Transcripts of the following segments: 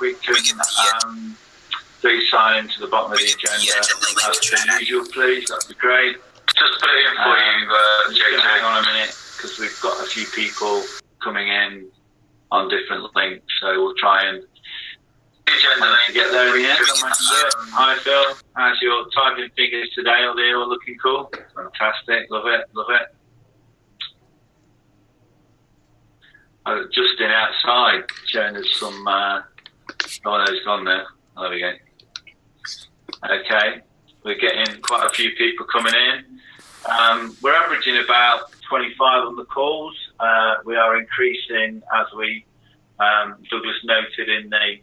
we can please sign into the bottom of the agenda as per usual, please. That'd be great. Just put it in for you, just gonna hang on a minute because we've got a few people coming in on different links, so we'll try and get there in the end. Hi Phil, how's your typing fingers today? Are they all looking cool? Fantastic, love it, love it. Justin outside showing us some. Oh no, he's gone there. Oh, there we go. Okay, we're getting quite a few people coming in. We're averaging about 25 on the calls. We are increasing as we, Douglas noted in the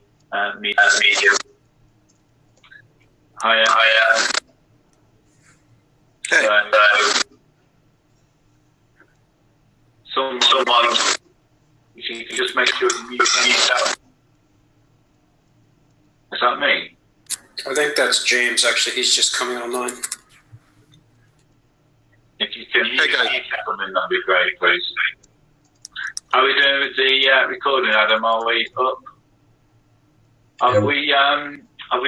media. Hiya. Hey. So, someone, if you can just make sure you mute that. Is that me? I think that's James, actually. He's just coming online. If you can mute them, that'd be great, please. How are we doing with the recording, Adam? Are we up? Have we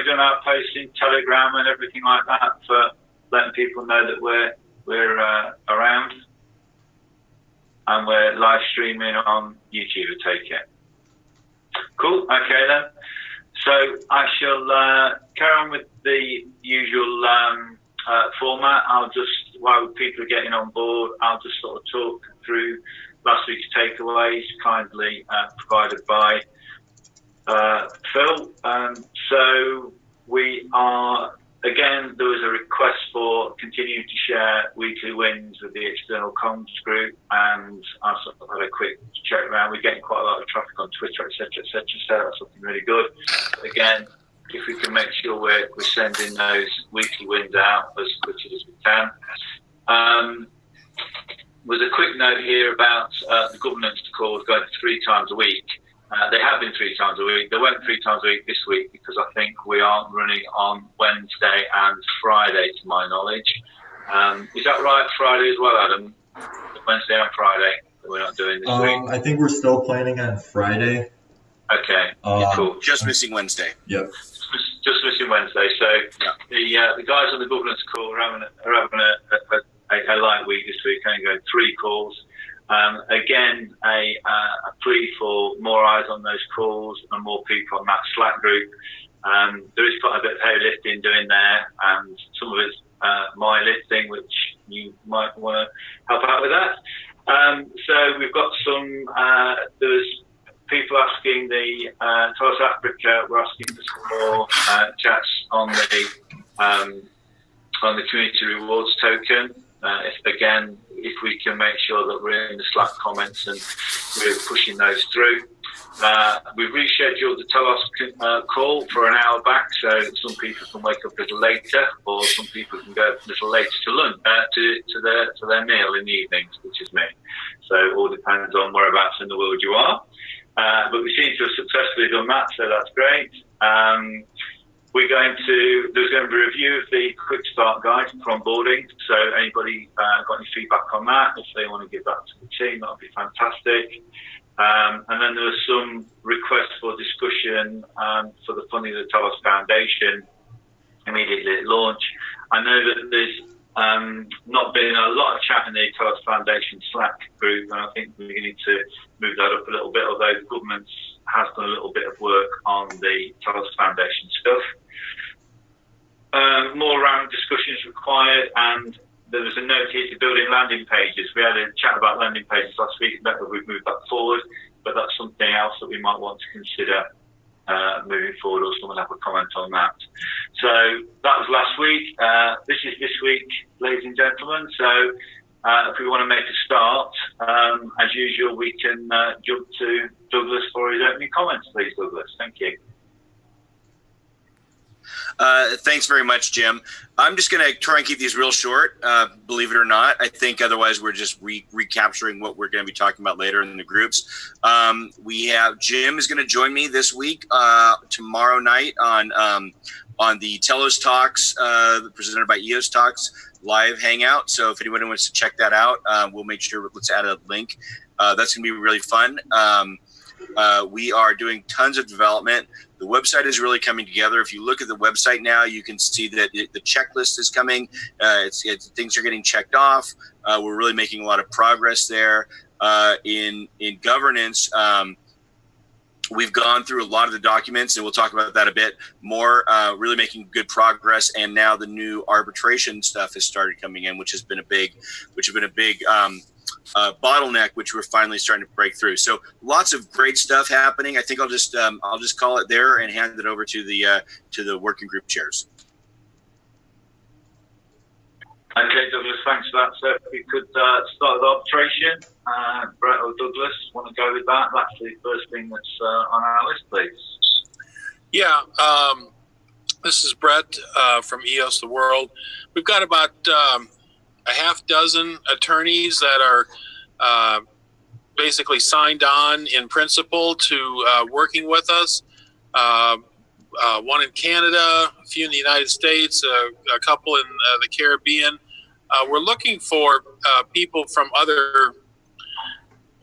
done our posts in Telegram and everything like that for letting people know that we're around? And we're live streaming on YouTube, I take it. Cool, okay then. So I shall carry on with the usual format. I'll just, while people are getting on board, I'll just sort of talk through last week's takeaways, kindly provided by Phil. So we are, again, there was a request for continuing to share weekly wins with the external comms group, and I sort of had a quick check around. We're getting quite a lot of traffic on Twitter, etc., etc. So that's something really good. But again, if we can make sure we're sending those weekly wins out as quickly as we can. With a quick note here about the governance calls going 3 times a week. They have been 3 times a week. They weren't 3 times a week this week because I think we aren't running on Wednesday and Friday, to my knowledge. Is that right? Friday as well, Adam? Wednesday and Friday that we're not doing this week? I think we're still planning on Friday. Okay, cool. Just missing Wednesday. Yep. Just missing Wednesday. So yeah. the guys on the governance call are having a light week this week, only going 3 calls. Again, a plea for more eyes on those calls and more people on that Slack group. There is quite a bit of heavy lifting doing there, and some of it's my lifting, which you might want to help out with that. So we've got some, there's people asking the Telos Africa, we're asking for some more chats on the community rewards token. If we can make sure that we're in the Slack comments and we're pushing those through. We've rescheduled the Telos call for an hour back, so some people can wake up a little later, or some people can go a little later to lunch, to their meal in the evenings, which is me. So it all depends on whereabouts in the world you are. But we seem to have successfully done that, so that's great. There's going to be a review of the quick start guide for onboarding. So anybody got any feedback on that? If they want to give that to the team, that would be fantastic. And then there was some requests for discussion for the funding of the Telos Foundation immediately at launch. I know that there's not been a lot of chat in the Telos Foundation Slack group, and I think we need to move that up a little bit, although the government has done a little bit of work on the Telos Foundation stuff. More round discussions required, and there was a note here to building landing pages. We had a chat about landing pages last week, and we've moved that forward, but that's something else that we might want to consider moving forward, or someone have a comment on that. So that was last week. This is this week, ladies and gentlemen. So if we want to make a start, as usual, we can jump to Douglas for his opening comments, please, Douglas. Thank you. Thanks very much, Jim. I'm just going to try and keep these real short, believe it or not. I think otherwise we're just recapturing what we're going to be talking about later in the groups. We have Jim is going to join me this week, tomorrow night on the Telos Talks, presented by EOS Talks live hangout. So if anyone wants to check that out, we'll make sure let's add a link. That's going to be really fun. We are doing tons of development. The website is really coming together. If you look at the website now, you can see that the checklist is coming. Things are getting checked off. We're really making a lot of progress there. In governance, we've gone through a lot of the documents, and we'll talk about that a bit more, really making good progress. And now the new arbitration stuff has started coming in, which has been a big bottleneck, which we're finally starting to break through. So lots of great stuff happening. I think I'll just call it there and hand it over to the working group chairs. Okay, Douglas, thanks for that. So if we could start with arbitration, Brett or Douglas, want to go with that? That's the first thing that's on our list, please. Yeah, this is Brett from EOS The World. We've got about a half dozen attorneys that are basically signed on in principle to working with us. One in Canada, a few in the United States, a couple in the Caribbean. We're looking for people from other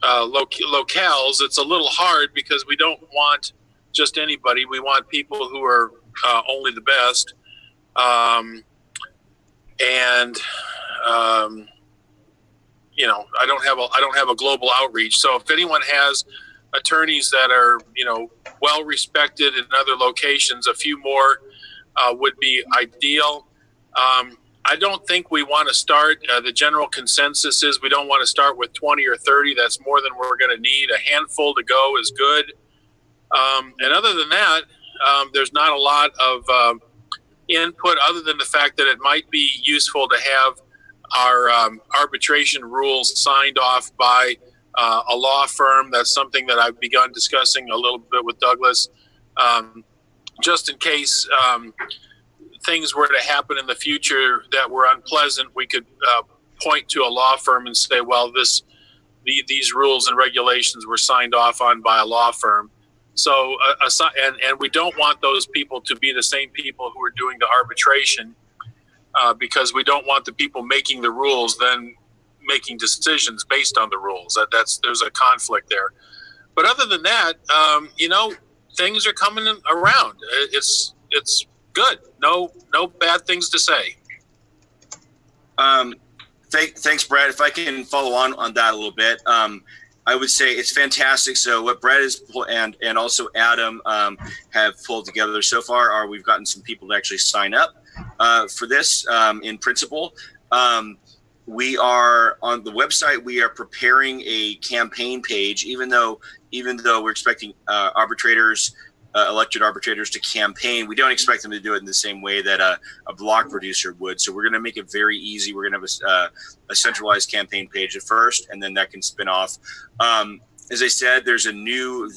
locales. It's a little hard because we don't want just anybody. We want people who are only the best. You know, I don't have a global outreach. So if anyone has attorneys that are, you know, well respected in other locations, a few more would be ideal. I don't think we want to start. The general consensus is we don't want to start with 20 or 30. That's more than we're going to need. A handful to go is good. And other than that, there's not a lot of input other than the fact that it might be useful to have our arbitration rules signed off by a law firm. That's something that I've begun discussing a little bit with Douglas, just in case things were to happen in the future that were unpleasant. We could point to a law firm and say, well, these rules and regulations were signed off on by a law firm. So, and we don't want those people to be the same people who are doing the arbitration, because we don't want the people making the rules then making decisions based on the rules. There's a conflict there. But other than that, you know, things are coming around. It's good. No bad things to say. Thanks, Brad. If I can follow on that a little bit, I would say it's fantastic. So what Brad is and also Adam have pulled together so far are we've gotten some people to actually sign up for this in principle. We are on the website. We are preparing a campaign page, even though we're expecting arbitrators, elected arbitrators to campaign. We don't expect them to do it in the same way that a block producer would. So we're going to make it very easy. We're going to have a centralized campaign page at first, and then that can spin off. As I said, there's a new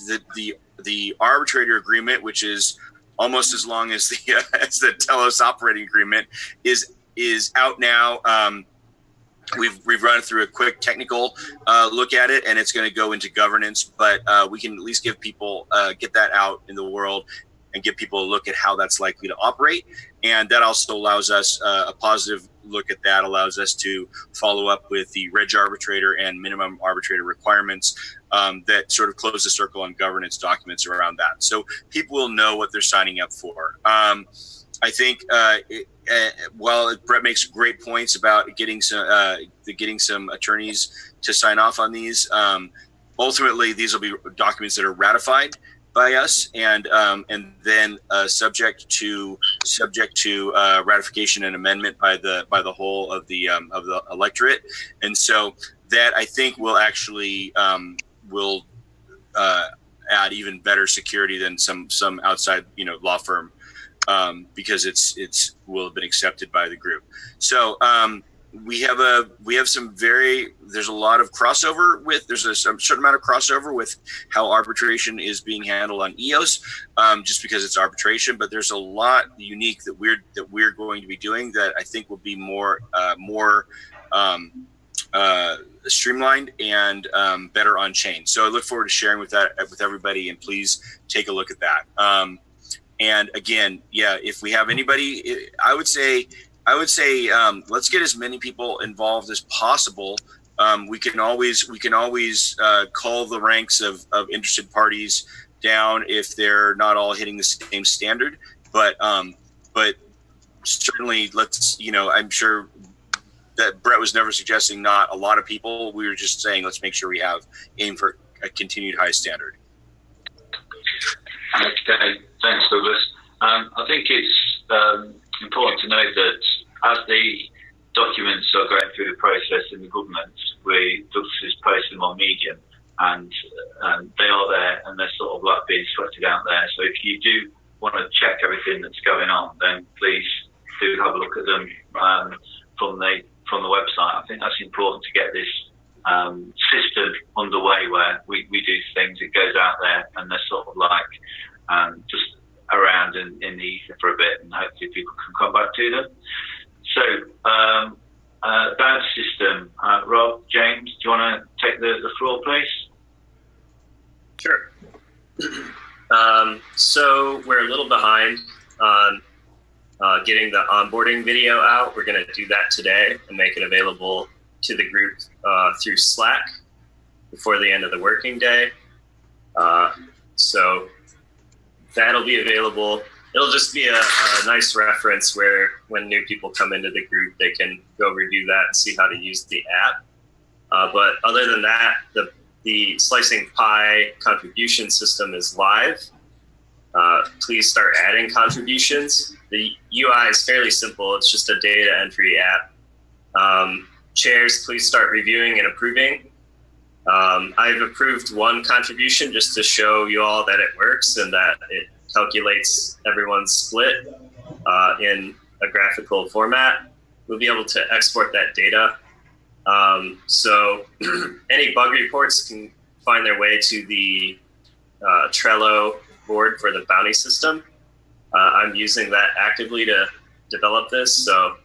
the arbitrator agreement, which is almost as long as the Telos operating agreement, is out now. We've run through a quick technical look at it, and it's going to go into governance. But we can at least give people get that out in the world and give people a look at how that's likely to operate. And that also allows us a positive look at that allows us to follow up with the reg arbitrator and minimum arbitrator requirements that sort of close the circle on governance documents around that. So people will know what they're signing up for. I think while Brett makes great points about getting some attorneys to sign off on these, ultimately these will be documents that are ratified by us and then subject to ratification and amendment by the whole of the electorate. And so that I think will actually will add even better security than some outside law firm. Because it's will have been accepted by the group. So we have there's a lot of crossover there's a certain amount of crossover with how arbitration is being handled on EOS, just because it's arbitration. But there's a lot unique that we're going to be doing that I think will be more streamlined and better on chain. So I look forward to sharing with everybody, and please take a look at that. And again, yeah, if we have anybody, I would say let's get as many people involved as possible We can always call the ranks of interested parties down if they're not all hitting the same standard. But certainly, I'm sure that Brett was never suggesting not a lot of people. We were just saying let's make sure we aim for a continued high standard. Okay, thanks, Douglas. I think it's important to note that as the documents are going through the process in the government, Douglas is posting them on Medium, and they are there, and they're sort of like being sorted out there. So if you do want to check everything that's going on, then please do have a look at them from the website. I think that's important to get this system underway where we do things, it goes out there, and they're sort of like just around in the ether for a bit, and hopefully people can come back to them. So that system, Rob, James, do you want to take the floor, please? Sure. So we're a little behind on getting the onboarding video out. We're going to do that today and make it available to the group through Slack before the end of the working day. So that'll be available. It'll just be a nice reference where when new people come into the group, they can go review that and see how to use the app. But other than that, the slicing pie contribution system is live. Please start adding contributions. The UI is fairly simple. It's just a data entry app. Chairs, please start reviewing and approving. I've approved one contribution just to show you all that it works and that it calculates everyone's split in a graphical format. We'll be able to export that data. So any bug reports can find their way to the Trello board for the bounty system. I'm using that actively to develop this, so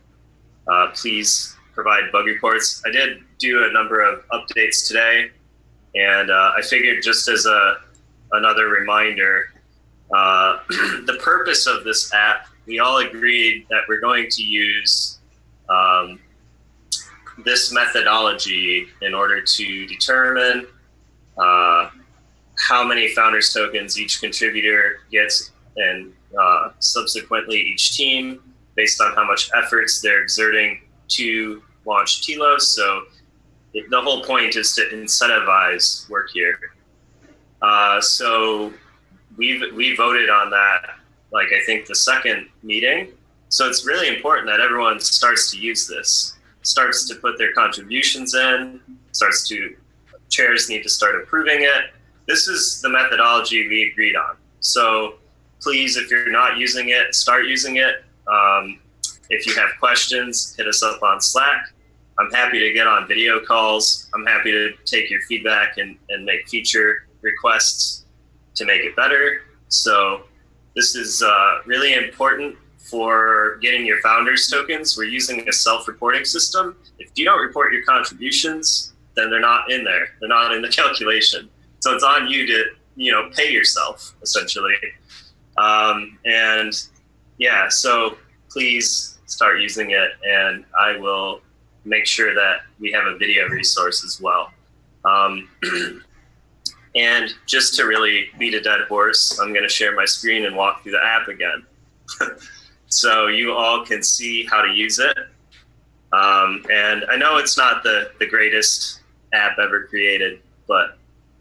please provide bug reports. I did do a number of updates today, and I figured just as another reminder, the purpose of this app, we all agreed that we're going to use this methodology in order to determine how many founders tokens each contributor gets, and subsequently each team, based on how much efforts they're exerting to launch Telos. So the whole point is to incentivize work here. So we voted on that, like I think the second meeting. So it's really important that everyone starts to use this, starts to put their contributions in, chairs need to start approving it. This is the methodology we agreed on. So please, if you're not using it, start using it. If you have questions, hit us up on Slack. I'm happy to get on video calls. I'm happy to take your feedback and make feature requests to make it better. So this is really important for getting your founders tokens. We're using a self-reporting system. If you don't report your contributions, then they're not in there. They're not in the calculation. So it's on you to, pay yourself essentially. And yeah, so please start using it, and I will make sure that we have a video resource as well. And just to really beat a dead horse, I'm going to share my screen and walk through the app again. So you all can see how to use it. And I know it's not the greatest app ever created, but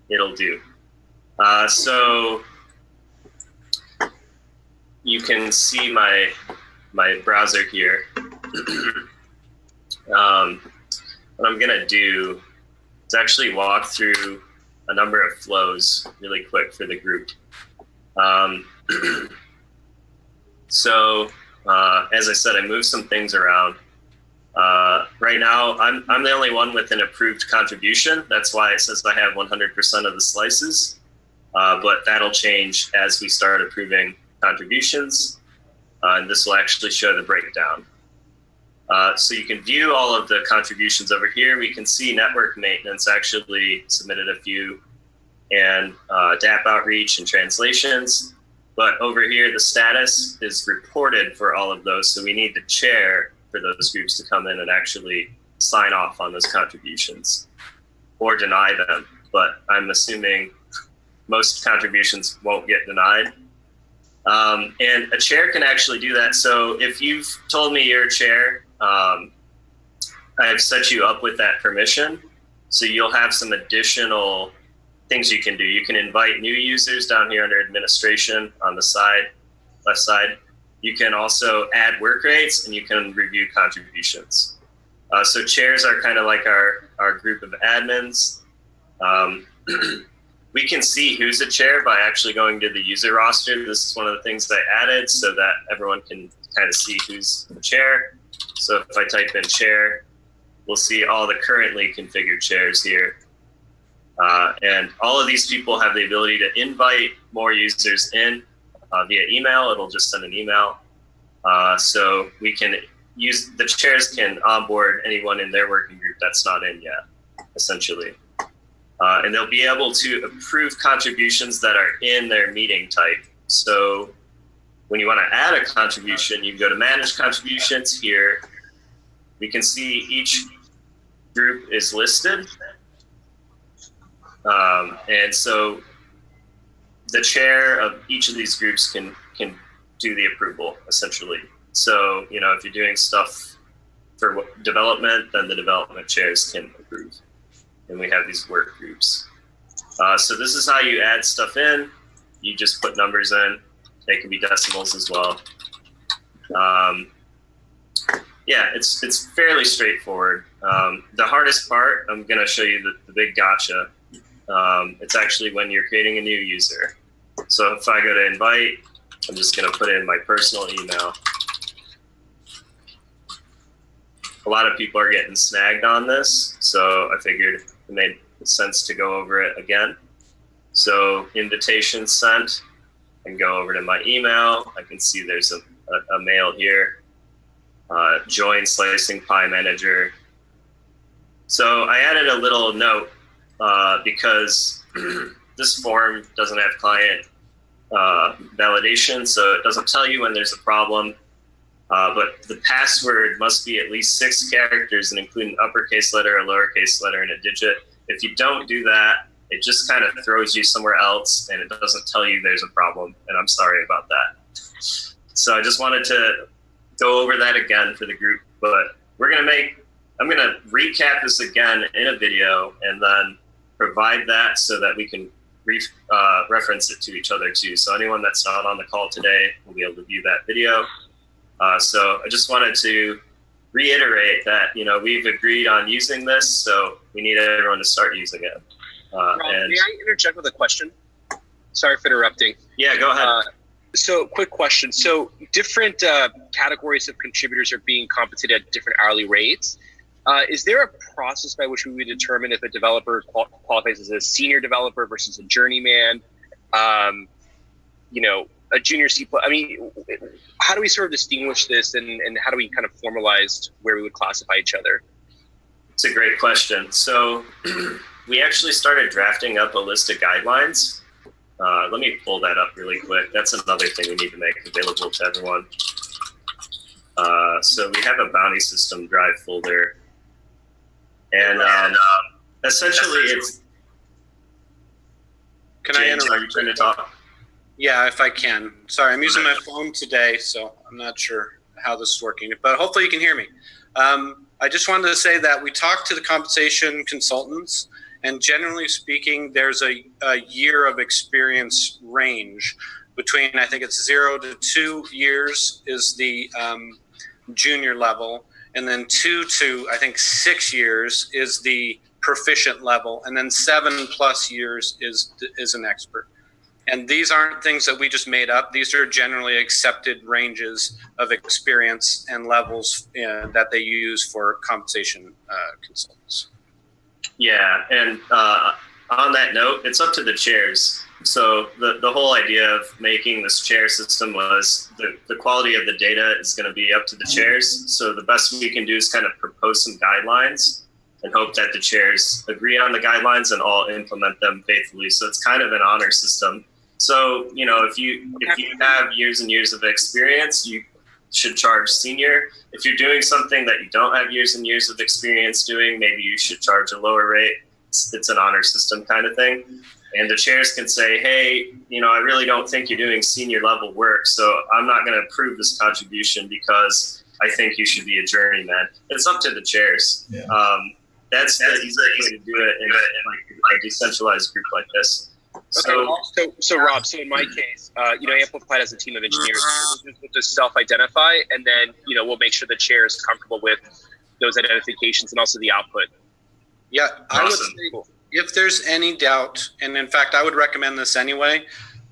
it'll do. So you can see my browser here. What I'm gonna do is actually walk through a number of flows really quick for the group. So as I said, I moved some things around. Right now, I'm the only one with an approved contribution. That's why it says I have 100% of the slices, but that'll change as we start approving contributions, and this will actually show the breakdown. So you can view all of the contributions over here. We can see network maintenance actually submitted a few, and dapp outreach and translations. But over here, the status is reported for all of those. So we need the chair for those groups to come in and actually sign off on those contributions or deny them. But I'm assuming most contributions won't get denied. And a chair can actually do that. So if you've told me you're a chair, I've set you up with that permission. So you'll have some additional things you can do. You can invite new users down here under administration on the side, left side. You can also add work rates, and you can review contributions. So chairs are kind of like our group of admins. We can see who's a chair by actually going to the user roster. This is one of the things I added so that everyone can kind of see who's the chair. So if I type in chair, we'll see all the currently configured chairs here. And all of these people have the ability to invite more users in via email. It'll just send an email. So we can use, the chairs can onboard anyone in their working group that's not in yet, essentially. And they'll be able to approve contributions that are in their meeting type. So when you want to add a contribution, you can go to manage contributions here. We can see each group is listed. And so the chair of each of these groups can do the approval, essentially. So, you know, if you're doing stuff for development, then the development chairs can approve. And we have these work groups. So this is how you add stuff in. You just put numbers in. They can be decimals as well. Yeah, it's fairly straightforward. The hardest part, I'm going to show you the big gotcha. It's actually when you're creating a new user. So if I go to invite, I'm just going to put in my personal email. A lot of people are getting snagged on this, so I figured it made sense to go over it again. So invitation sent, I can go over to my email. I can see there's a mail here. Join Slicing Pie Manager. So I added a little note because this form doesn't have client validation, so it doesn't tell you when there's a problem. But the password must be at least 6 characters and include an uppercase letter, a lowercase letter, and a digit. If you don't do that, it just kind of throws you somewhere else and it doesn't tell you there's a problem. And I'm sorry about that. So I just wanted to go over that again for the group, but I'm going to recap this again in a video and then provide that so that we can reference it to each other too. So anyone that's not on the call today will be able to view that video. So I just wanted to reiterate that, you know, we've agreed on using this, so we need everyone to start using it. Rob, may I interject with a question? Sorry for interrupting. Yeah, go ahead. So quick question. So different categories of contributors are being compensated at different hourly rates. Is there a process by which we would determine if a developer qualifies as a senior developer versus a journeyman? You know, a junior C++. I mean, how do we sort of distinguish this, and how do we kind of formalize where we would classify each other? It's a great question. So we actually started drafting up a list of guidelines. Let me pull that up really quick. That's another thing we need to make available to everyone. So we have a bounty system drive folder. And essentially it's... Can I interrupt? Are you trying to talk? Yeah, if I can. Sorry, I'm using my phone today, so I'm not sure how this is working, but hopefully you can hear me. I just wanted to say that we talked to the compensation consultants, and generally speaking, there's a year of experience range between, I think it's 0 to 2 years is the junior level, and then 2 to, I think, 6 years is the proficient level, and then 7+ years is an expert. And these aren't things that we just made up. These are generally accepted ranges of experience and levels that they use for compensation consultants. Yeah, and on that note, it's up to the chairs. So the whole idea of making this chair system was the quality of the data is going to be up to the chairs. So the best we can do is kind of propose some guidelines and hope that the chairs agree on the guidelines and all implement them faithfully. So it's kind of an honor system. So, you know, if you have years and years of experience, you should charge senior. If you're doing something that you don't have years and years of experience doing, maybe you should charge a lower rate. It's an honor system kind of thing. And the chairs can say, hey, I really don't think you're doing senior level work, so I'm not going to approve this contribution because I think you should be a journeyman. It's up to the chairs. Yeah. That's the easiest way to do it in a decentralized group like this. So Rob, so in my case, Amplified has a team of engineers. We'll just self-identify, and then we'll make sure the chair is comfortable with those identifications and also the output. Yeah, I would say if there's any doubt, and in fact, I would recommend this anyway,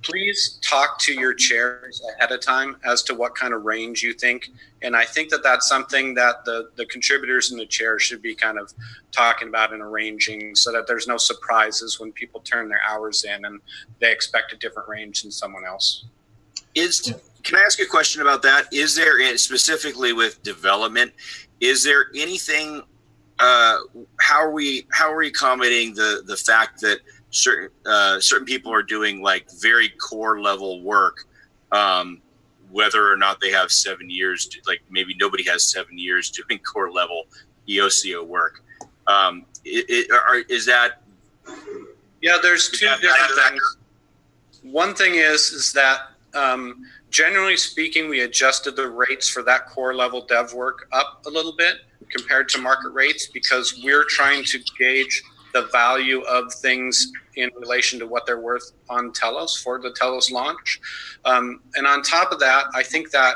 please talk to your chairs ahead of time as to what kind of range you think. And I think that that's something that the contributors and the chair should be kind of talking about and arranging so that there's no surprises when people turn their hours in and they expect a different range than someone else. Can I ask a question about that? Is there, specifically with development, is there anything, how are we accommodating the fact that certain people are doing like very core level work, whether or not they have 7 years, like maybe nobody has 7 years doing core level EOCO work. Is that? Yeah, there's two different things. One thing is that generally speaking, we adjusted the rates for that core level dev work up a little bit compared to market rates because we're trying to gauge the value of things in relation to what they're worth on Telos for the Telos launch. And on top of that, I think that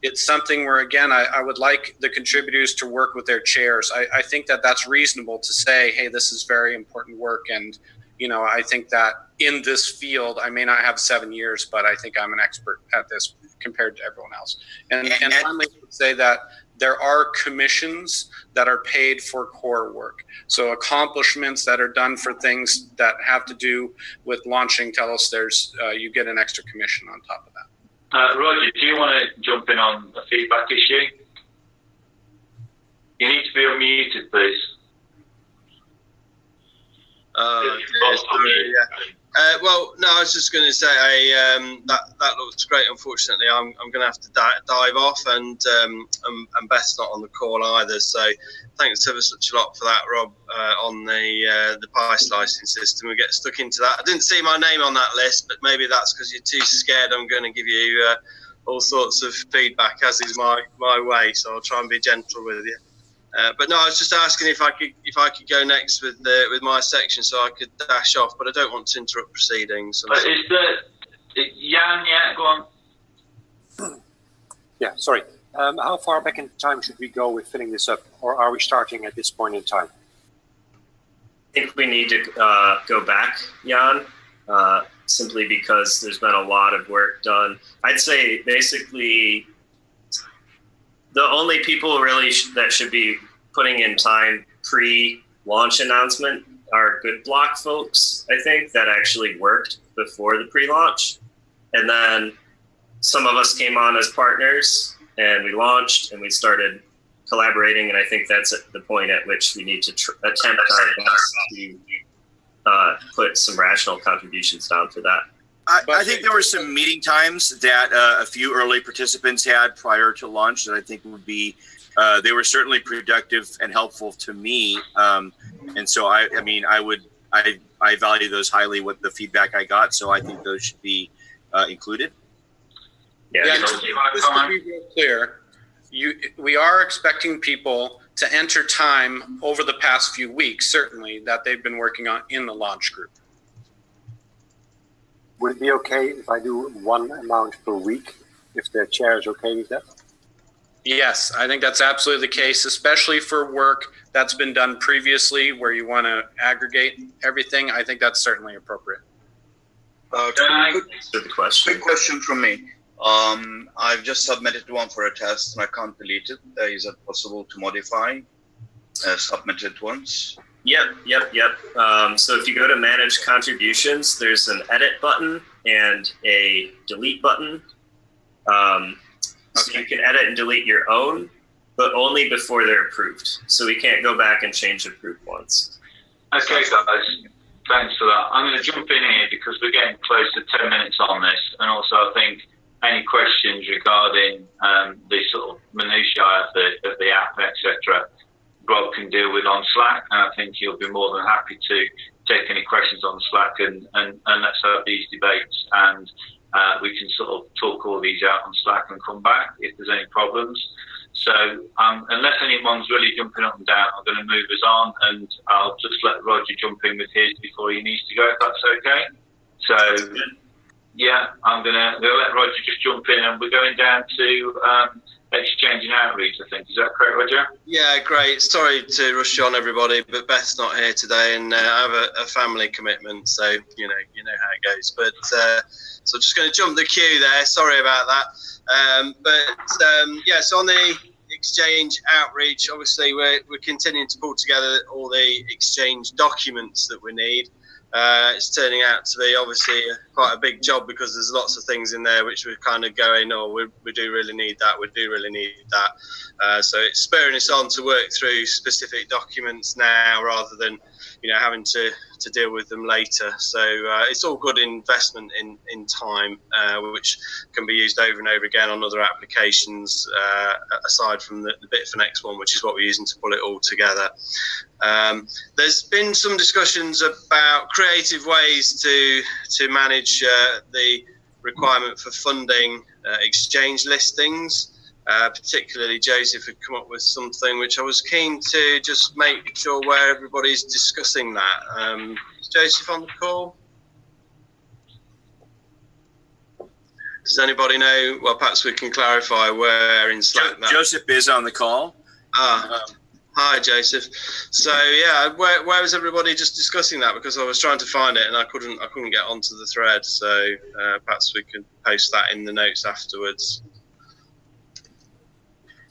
it's something where, again, I would like the contributors to work with their chairs. I think that that's reasonable to say, hey, this is very important work. And, I think that in this field, I may not have 7 years, but I think I'm an expert at this compared to everyone else. And finally, I would say that there are commissions that are paid for core work. So accomplishments that are done for things that have to do with launching Telos, you get an extra commission on top of that. Roger, do you want to jump in on a feedback issue? You need to be unmuted, please. Well, no, I was just going to say that looks great. Unfortunately, I'm going to have to dive off, and Beth's not on the call either. So thanks ever such a lot for that, Rob, on the pie slicing system. We get stuck into that. I didn't see my name on that list, but maybe that's because you're too scared. I'm going to give you all sorts of feedback, as is my way. So I'll try and be gentle with you. But no, I was just asking if I could go next with my section, so I could dash off. But I don't want to interrupt proceedings. But is Jan? Yeah, go on. Yeah, sorry. How far back in time should we go with filling this up, or are we starting at this point in time? I think we need to go back, Jan, simply because there's been a lot of work done. I'd say basically the only people really that should be putting in time pre-launch announcement are good block folks, I think, that actually worked before the pre-launch. And then some of us came on as partners and we launched and we started collaborating. And I think that's at the point at which we need to attempt our best to put some rational contributions down for that. I think there were some meeting times that a few early participants had prior to launch that I think would be, they were certainly productive and helpful to me. And so I value those highly, what the feedback I got. So I think those should be included. Yeah, just to be real clear, we are expecting people to enter time over the past few weeks, certainly, that they've been working on in the launch group. Would it be okay if I do one amount per week, if the chair is okay with that? Yes, I think that's absolutely the case, especially for work that's been done previously where you want to aggregate everything. I think that's certainly appropriate. Good question. Quick question from me. I've just submitted one for a test and I can't delete it. Is it possible to modify submitted ones? Yep. So if you go to manage contributions, there's an edit button and a delete button. So you can edit and delete your own, but only before they're approved. So we can't go back and change approved ones. Okay, guys. Thanks for that. I'm going to jump in here because we're getting close to 10 minutes on this. And also I think any questions regarding the sort of minutiae of the app, etc., Rob can deal with on Slack, and I think he'll be more than happy to take any questions on Slack and let's have these debates, and we can sort of talk all these out on Slack and come back if there's any problems. So unless anyone's really jumping up and down, I'm going to move us on, and I'll just let Roger jump in with his before he needs to go, if that's okay. So yeah, I'm going to let Roger just jump in, and we're going down to exchange and outreach, I think. Is that correct, Roger? Yeah, great. Sorry to rush on everybody, but Beth's not here today, and I have a family commitment, so you know how it goes. But so I'm just going to jump the queue there. Sorry about that. Yeah, so on the exchange outreach, obviously we're continuing to pull together all the exchange documents that we need. It's turning out to be obviously quite a big job, because there's lots of things in there which we're kind of going, oh, we do really need that, we do really need that. So it's spurring us on to work through specific documents now, rather than having to deal with them later. So it's all good investment in time, which can be used over and over again on other applications, aside from the Bitfinex one, which is what we're using to pull it all together. There's been some discussions about creative ways to manage the requirement for funding exchange listings. Particularly Joseph had come up with something which I was keen to just make sure where everybody's discussing that. Is Joseph on the call? Does anybody know? Well, perhaps we can clarify where in Slack that. Joseph is on the call. Hi, Joseph. So yeah, where was everybody just discussing that? Because I was trying to find it and I couldn't get onto the thread. So perhaps we can post that in the notes afterwards.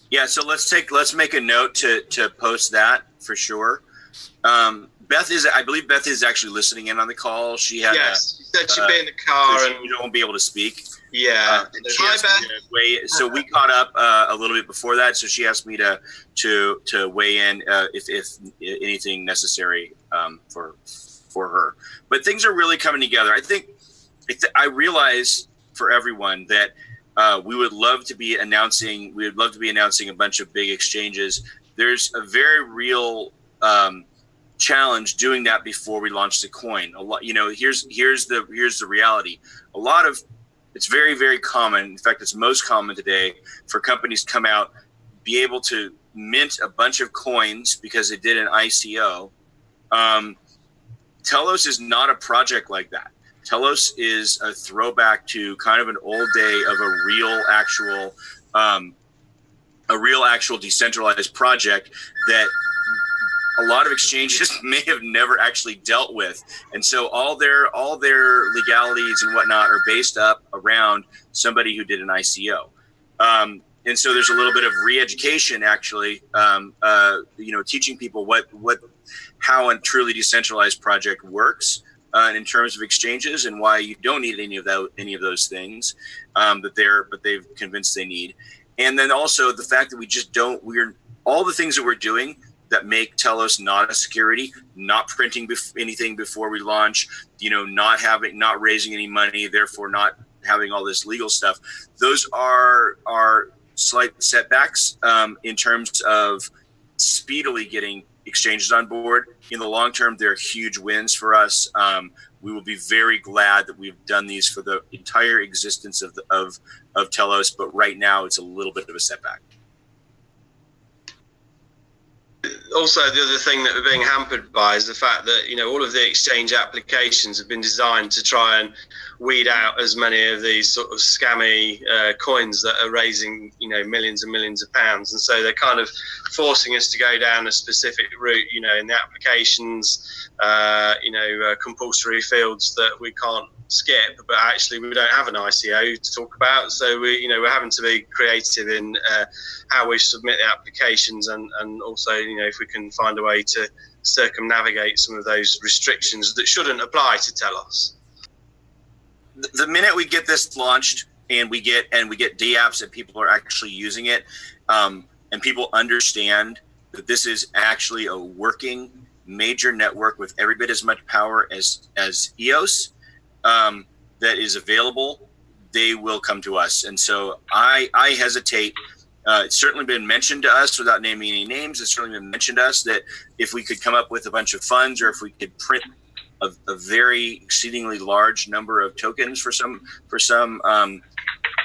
Yeah, so let's make a note to post that for sure. I believe Beth is actually listening in on the call. She had she said she'd be in the car, so you won't be able to speak. Yeah. Hi, Beth. So we caught up a little bit before that. So she asked me to weigh in if anything necessary for her. But things are really coming together. I think I realize for everyone that. We would love to be announcing a bunch of big exchanges. There's a very real challenge doing that before we launch the coin. A lot, here's the reality. It's very, very common. In fact, it's most common today for companies to come out, be able to mint a bunch of coins because they did an ICO. Telos is not a project like that. Telos is a throwback to kind of an old day of a real actual decentralized project that a lot of exchanges may have never actually dealt with. And so all their legalities and whatnot are based up around somebody who did an ICO. And so there's a little bit of re-education actually, teaching people how a truly decentralized project works. In terms of exchanges and why you don't need any of those things that they've convinced they need, and then also the fact that we're all the things that we're doing that make Telos not a security, not printing anything before we launch, not raising any money, therefore not having all this legal stuff. Those are slight setbacks in terms of speedily getting exchanges on board. In the long term, they're huge wins for us. We will be very glad that we've done these for the entire existence of Telos, but right now it's a little bit of a setback. Also, the other thing that we're being hampered by is the fact that all of the exchange applications have been designed to try and weed out as many of these sort of scammy coins that are raising millions and millions of pounds, and so they're kind of forcing us to go down a specific route in the applications, compulsory fields that we can't skip, but actually we don't have an ICO to talk about, so we're having to be creative in how we submit the applications, and also if we can find a way to circumnavigate some of those restrictions that shouldn't apply to Telos. The minute we get this launched and we get Dapps and people are actually using it, and people understand that this is actually a working major network with every bit as much power as EOS, that is available, they will come to us. And so I hesitate. It's certainly been mentioned to us without naming any names. It's certainly been mentioned to us that if we could come up with a bunch of funds, or if we could print a very exceedingly large number of tokens for some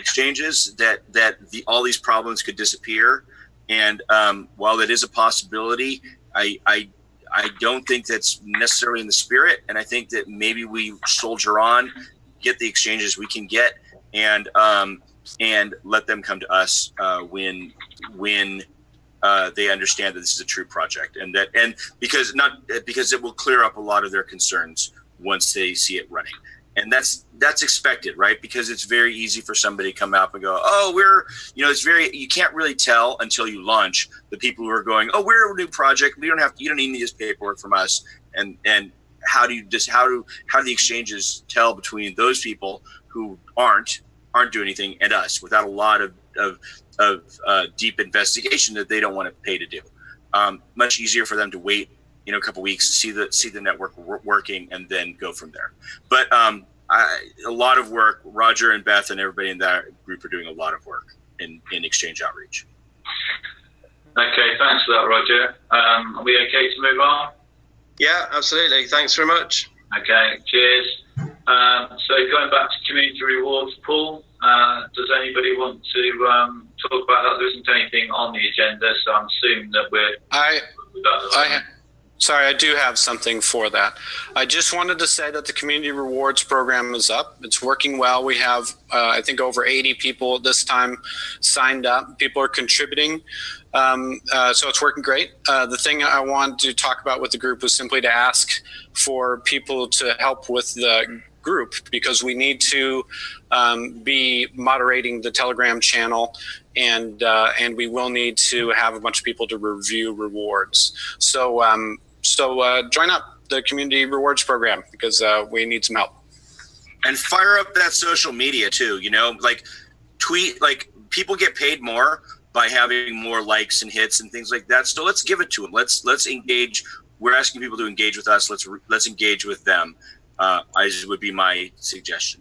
exchanges, that all these problems could disappear. And while that is a possibility, I don't think that's necessarily in the spirit. And I think that maybe we soldier on, get the exchanges we can get, and let them come to us when they understand that this is a true project, and because it will clear up a lot of their concerns once they see it running. And that's expected, right? Because it's very easy for somebody to come out and go, oh, you can't really tell until you launch the people who are going, oh, we're a new project. You don't need this paperwork from us. And how do the exchanges tell between those people who aren't doing anything and us without a lot of deep investigation that they don't want to pay to do? Much easier for them to wait a couple weeks to see the network working and then go from there. But a lot of work. Roger and Beth and everybody in that group are doing a lot of work in exchange outreach. Okay, thanks for that, Roger. Are we okay to move on? Yeah, absolutely. Thanks very much. Okay, cheers. So going back to community rewards, Paul, does anybody want to talk about that? There isn't anything on the agenda, so I'm assuming that Sorry, I do have something for that. I just wanted to say that the community rewards program is up. It's working well. We have, I think, over 80 people at this time signed up. People are contributing. So it's working great. The thing I wanted to talk about with the group was simply to ask for people to help with the group, because we need to be moderating the Telegram channel, and we will need to have a bunch of people to review rewards. So join up the community rewards program, because we need some help. And fire up that social media too. Tweet, people get paid more by having more likes and hits and things like that. So let's give it to them. Let's engage. We're asking people to engage with us. Let's engage with them. As would be my suggestion.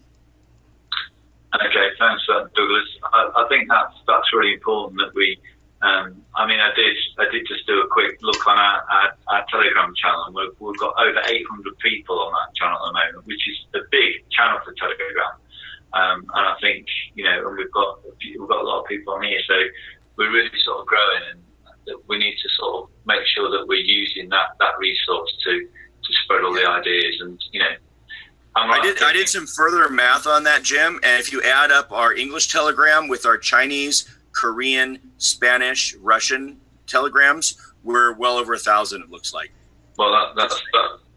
Okay, thanks for that, Douglas. I think that's really important that we. I did just do a quick look on our Telegram channel. We've got over 800 people on that channel at the moment, which is a big channel for Telegram. And I think and we've got a lot of people on here, so we're really sort of growing, and we need to sort of make sure that we're using that resource to spread all the ideas. And I did some further math on that, Jim, and if you add up our English Telegram with our Chinese, Korean, Spanish, Russian telegrams, we're well over 1,000. It looks like. Well, that's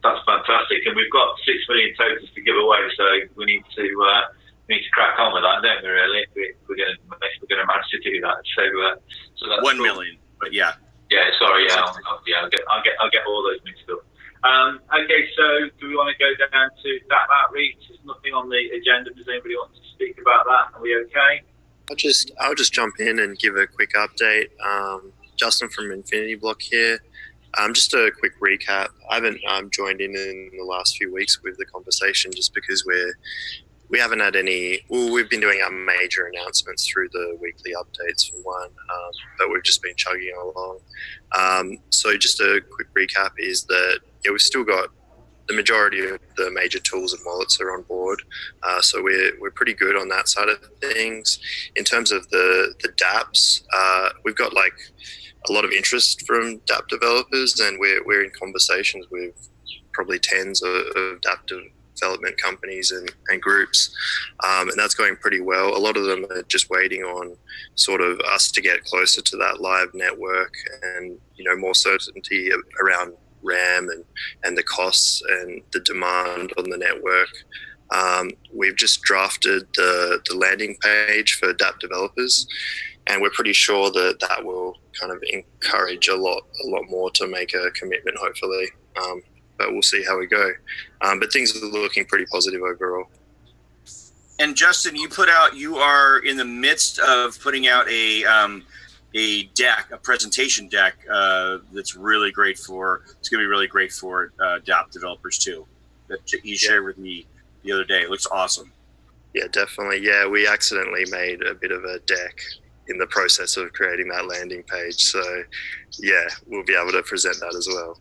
fantastic, and we've got 6 million tokens to give away, so we need to crack on with that, don't we? Really, we're going to manage to do that. So that's 1 million, but yeah. Yeah, sorry, yeah, I'll get all those mixed up. Okay, so do we want to go down to Dapp outreach? There's nothing on the agenda. Does anybody want to speak about that? Are we okay? I'll just jump in and give a quick update. Justin from Infinity Block here. Just a quick recap. I haven't joined in the last few weeks with the conversation, just because we haven't had any. Well, we've been doing our major announcements through the weekly updates for one, but we've just been chugging along. So just a quick recap is that we've still got the majority of the major tools and wallets are on board. So we're pretty good on that side of things. In terms of the Dapps, we've got a lot of interest from Dapp developers, and we're in conversations with probably tens of Dapp development companies and groups, and that's going pretty well. A lot of them are just waiting on sort of us to get closer to that live network, and more certainty around RAM and the costs and the demand on the network. We've just drafted the landing page for Dapp developers, and we're pretty sure that will kind of encourage a lot more to make a commitment, hopefully. But we'll see how we go. But things are looking pretty positive overall. And Justin, you are in the midst of putting out a presentation deck that's really great it's going to be really great for Dapp developers too, that you shared with me the other day. It looks awesome. Yeah, definitely. Yeah, we accidentally made a bit of a deck in the process of creating that landing page. So, yeah, we'll be able to present that as well.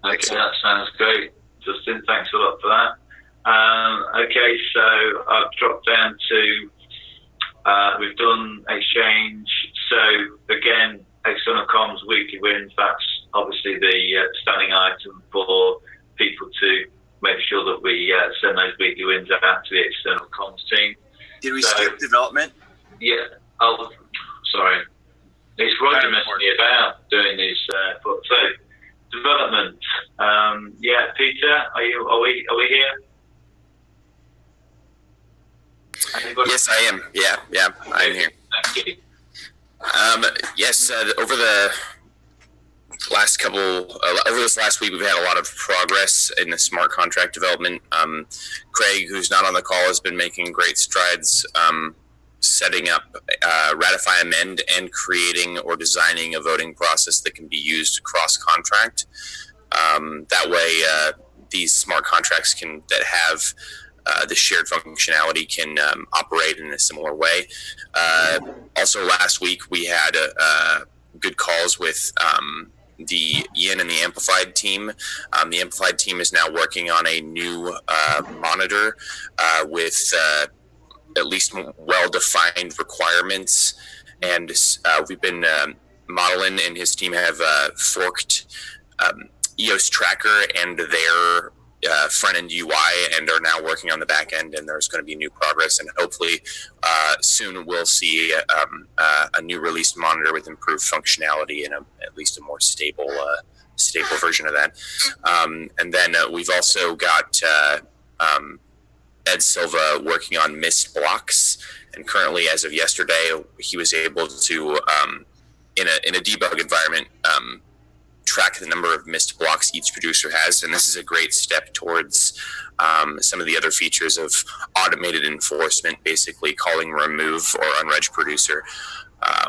Okay, that sounds great. Justin, thanks a lot for that. Okay, so I've dropped down to, we've done exchange. So again, external comms, weekly wins, that's obviously the standing item for people to make sure that we send those weekly wins out to the external comms team. Did we skip development? Yeah. Oh, sorry. It's Roger messing me about doing these. So development. Yeah, Peter, are we here? Anybody? Yes, I am. Yeah, I'm here. Thank you. Yes, over the last over this last week, we've had a lot of progress in the smart contract development. Craig, who's not on the call, has been making great strides setting up, ratify, amend, and creating or designing a voting process that can be used across contract. That way, these smart contracts that have the shared functionality can operate in a similar way. Also, last week we had good calls with the Ian and the Amplified team. The Amplified team is now working on a new monitor with at least well-defined requirements, and we've been modeling, and his team have forked EOS Tracker and their front-end UI and are now working on the back end, and there's going to be new progress, and hopefully soon we'll see a new released monitor with improved functionality and at least a more stable version of that. And then we've also got Ed Silva working on missed blocks, and currently, as of yesterday, he was able to in a debug environment track the number of missed blocks each producer has, and this is a great step towards some of the other features of automated enforcement, basically calling remove or unreg producer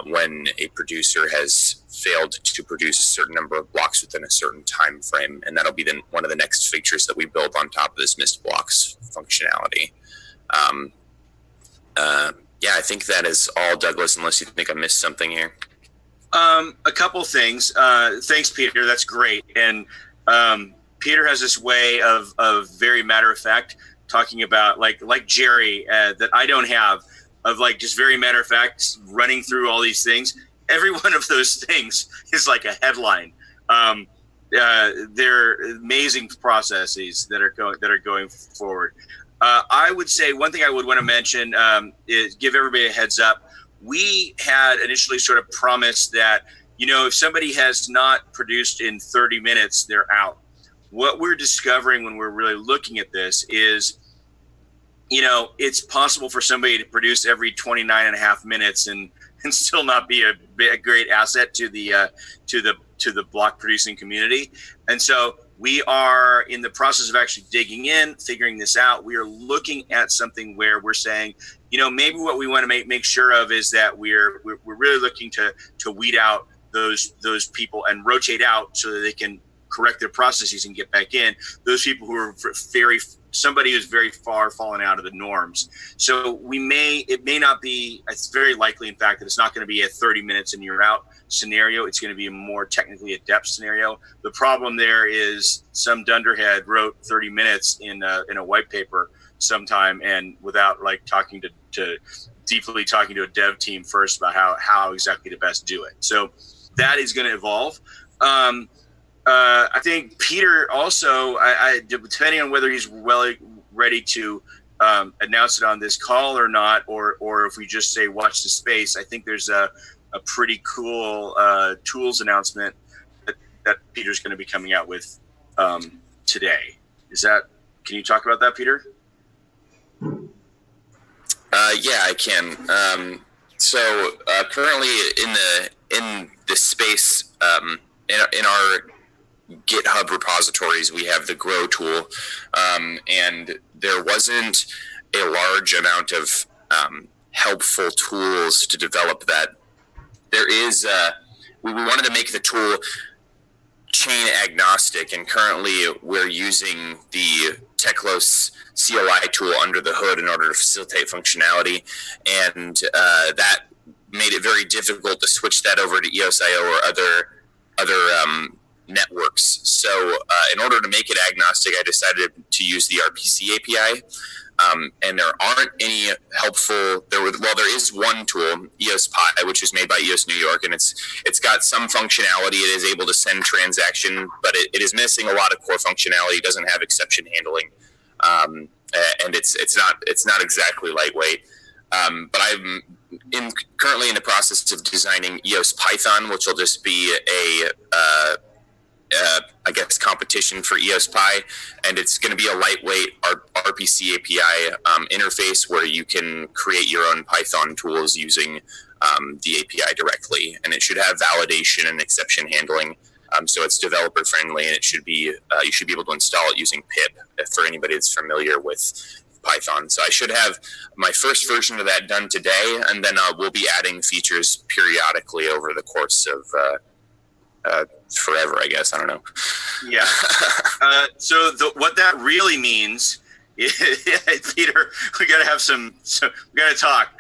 when a producer has failed to produce a certain number of blocks within a certain time frame, and that'll be one of the next features that we build on top of this missed blocks functionality. Yeah, I think that is all, Douglas, unless you think I missed something here. A couple things. Thanks, Peter. That's great. And Peter has this way of very matter of fact talking about like Jerry that I don't have, of like just very matter of fact running through all these things. Every one of those things is like a headline. They're amazing processes that are going forward. I would say one thing I would want to mention is give everybody a heads up. We had initially sort of promised that, if somebody has not produced in 30 minutes, they're out. What we're discovering when we're really looking at this is, it's possible for somebody to produce every 29 and a half minutes and still not be a great asset to the block producing community. And so we are in the process of actually digging in, figuring this out. We are looking at something where we're saying, maybe what we want to make sure of is that we're really looking to weed out those people and rotate out so that they can correct their processes and get back in. Those people who are somebody who's very far fallen out of the norms. So it may not be, it's very likely, in fact, that it's not going to be a 30 minutes and you're out scenario. It's going to be a more technically adept scenario. The problem there is some dunderhead wrote 30 minutes in a white paper sometime, and without like deeply talking to a dev team first about how exactly to best do it. So that is going to evolve. I think Peter also, depending on whether he's ready to announce it on this call or not, or if we just say watch the space, I think there's a pretty cool tools announcement that Peter's going to be coming out with today. Can you talk about that, Peter? Yeah, I can. So currently in the space, in our GitHub repositories, we have the Grow tool, and there wasn't a large amount of helpful tools to develop that. There is, we wanted to make the tool chain agnostic, and currently we're using the Telos CLI tool under the hood in order to facilitate functionality, and that made it very difficult to switch that over to EOS.io or other networks. So in order to make it agnostic, I decided to use the RPC API. And there aren't any helpful. There is one tool, EOS Pi, which is made by EOS New York, and it's got some functionality. It is able to send transaction, but it is missing a lot of core functionality. It doesn't have exception handling, and it's not exactly lightweight. But I'm currently in the process of designing EOS Python, which will just be I guess competition for EOS Pi, and it's going to be a lightweight RPC API interface where you can create your own Python tools using the API directly, and it should have validation and exception handling, so it's developer friendly, and it should be you should be able to install it using pip for anybody that's familiar with Python. So I should have my first version of that done today, and then we'll be adding features periodically over the course of forever, I guess. I don't know. Yeah. So what that really means is, Peter, we got to have we got to talk.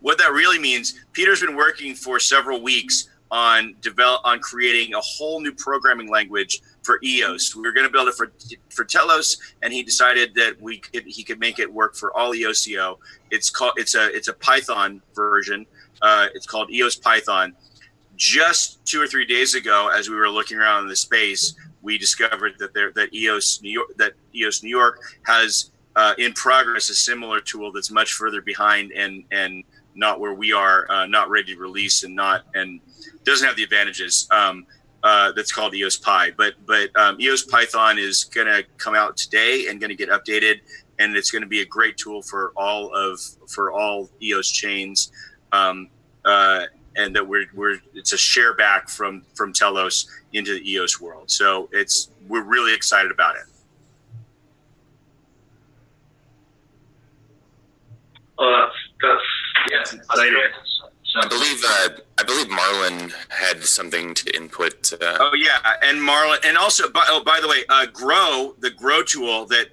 What that really means, Peter's been working for several weeks on creating a whole new programming language for EOS. We were going to build it for Telos, and he decided that he could make it work for all EOS.io. It's a Python version. It's called EOS Python. Just 2 or 3 days ago, as we were looking around in the space, we discovered that EOS New York has in progress a similar tool that's much further behind and not where we are, not ready to release, and doesn't have the advantages. That's called EOS Pi, but EOS Python is going to come out today and going to get updated, and it's going to be a great tool for all EOS chains. And that it's a share back from Telos into the EOS world. So we're really excited about it. Oh, that's exciting. I believe Marlon had something to input. Oh yeah, and Marlon, and also by the way, the Grow tool that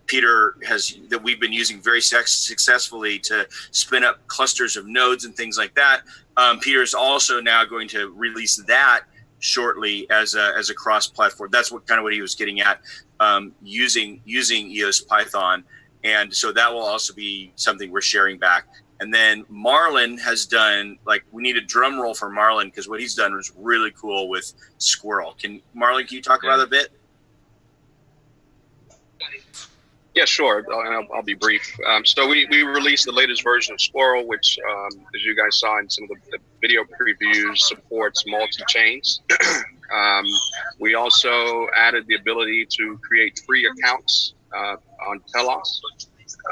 Peter that we've been using very successfully to spin up clusters of nodes and things like that. Peter's also now going to release that shortly as a cross-platform. That's what he was getting at, using EOS Python, and so that will also be something we're sharing back. And then Marlon has done, we need a drum roll for Marlon, because what he's done was really cool with Squirrel. Marlon, can you talk about it a bit? Yeah, sure. I'll be brief. So we released the latest version of Squirrel, which, as you guys saw in some of the video previews, supports multi-chains. We also added the ability to create free accounts on Telos.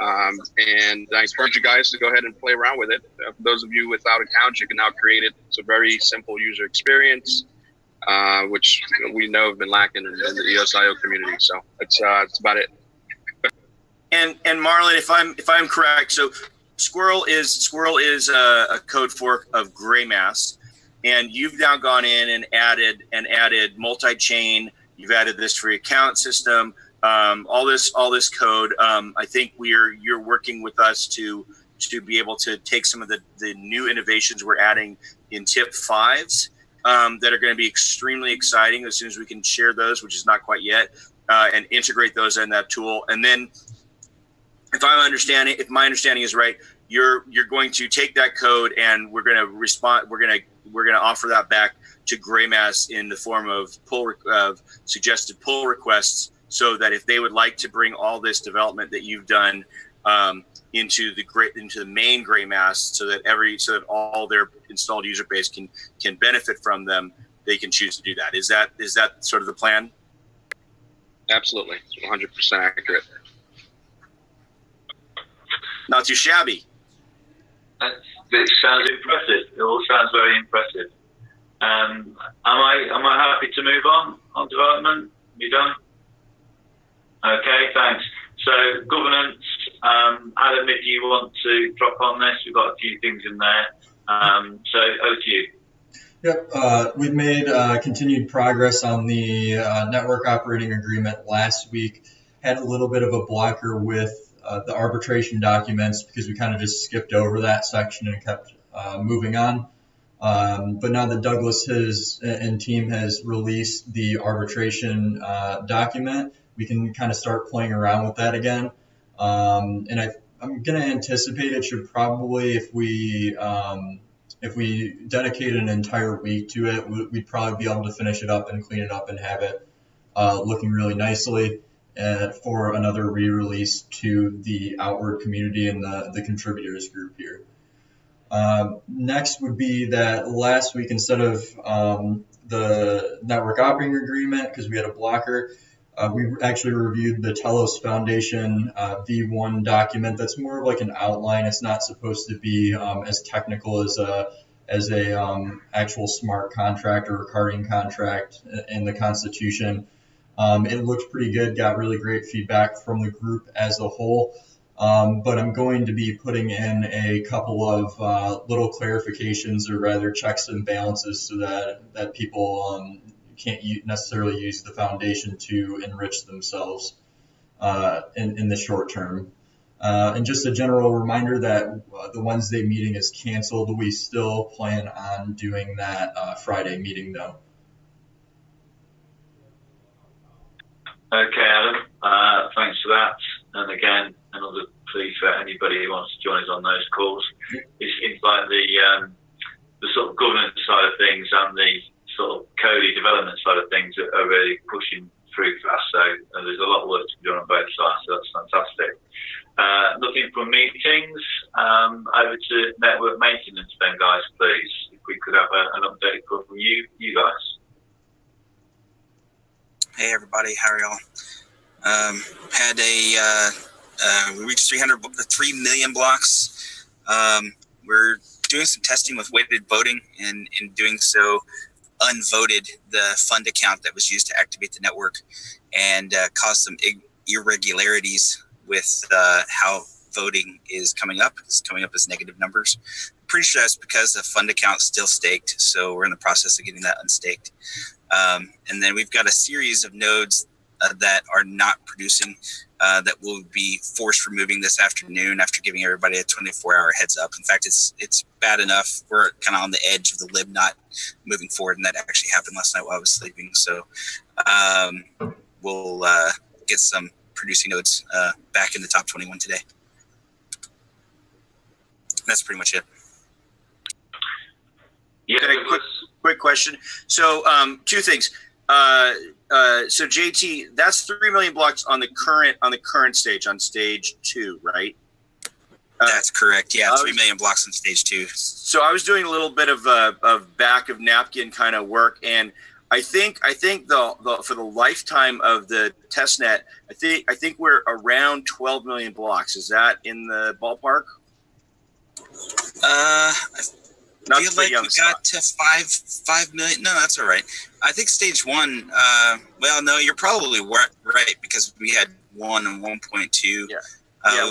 And I encourage you guys to go ahead and play around with it. For those of you without accounts, you can now create it. It's a very simple user experience, which we know have been lacking in the EOS.io community. So that's about it. And Marlon, if I'm correct, so Squirrel is a code fork of GrayMass, and you've now gone in and added multi-chain. You've added this free account system, all this code. I think you're working with us to be able to take some of the new innovations we're adding in tip 5s that are going to be extremely exciting as soon as we can share those, which is not quite yet, and integrate those in that tool. And then, if my understanding is right, you're going to take that code and we're going to respond. We're going to offer that back to GrayMass in the form of suggested pull requests, so that if they would like to bring all this development that you've done into the main GrayMass, so that all their installed user base can benefit from them, they can choose to do that. Is that sort of the plan? Absolutely, 100% accurate. Not too shabby. It sounds impressive. It all sounds very impressive. Am I happy to move on development? You done? Okay, thanks. So governance, Adam, if you want to drop on this, we've got a few things in there. So over to you. Yep, we've made continued progress on the network operating agreement last week. Had a little bit of a blocker with the arbitration documents because we kind of just skipped over that section and kept moving on. But now that Douglas and team has released the arbitration document, we can kind of start playing around with that again. And I'm going to anticipate it should probably, if we dedicate an entire week to it, we'd probably be able to finish it up and clean it up and have it looking really nicely for another re-release to the outward community and the contributors group here. Next would be that last week, instead of the network operating agreement, because we had a blocker, we actually reviewed the Telos Foundation V1 document. That's more of like an outline. It's not supposed to be as technical as a actual smart contract or recording contract in the Constitution. It looked pretty good. Got really great feedback from the group as a whole. But I'm going to be putting in a couple of little clarifications, or rather checks and balances, so that people can't necessarily use the foundation to enrich themselves in the short term. And just a general reminder that the Wednesday meeting is canceled. We still plan on doing that Friday meeting, though. Okay, Adam. Thanks for that. And again, another plea for anybody who wants to join us on those calls. It seems like the sort of governance side of things and the sort of code development side of things are really pushing through fast. So there's a lot of work to be done on both sides. So that's fantastic. Looking for meetings, over to network maintenance then, guys, please. If we could have an update from you guys. Hey everybody, how are y'all? Had we reached 3 million blocks. We're doing some testing with weighted voting, and in doing so, unvoted the fund account that was used to activate the network, and caused some irregularities with how voting is coming up. It's coming up as negative numbers. I'm pretty sure that's because the fund account is still staked, so we're in the process of getting that unstaked. And then we've got a series of nodes that are not producing that will be forced removing this afternoon after giving everybody a 24-hour heads up. In fact, it's bad enough. We're kind of on the edge of the lib not moving forward, and that actually happened last night while I was sleeping. So we'll get some producing nodes back in the top 21 today. That's pretty much it. Yeah, quick question. So two things. So JT, that's 3 million blocks on the current stage, on stage 2, right? That's correct. Yeah, 3 million blocks on stage 2. So I was doing a little bit of back of napkin kind of work, and I think the for the lifetime of the testnet, I think we're around 12 million blocks. Is that in the ballpark? I feel like we got to 5 million. No, that's all right. I think stage 1. Well, no, you're probably right, because we had 1 and 1.2. Yeah,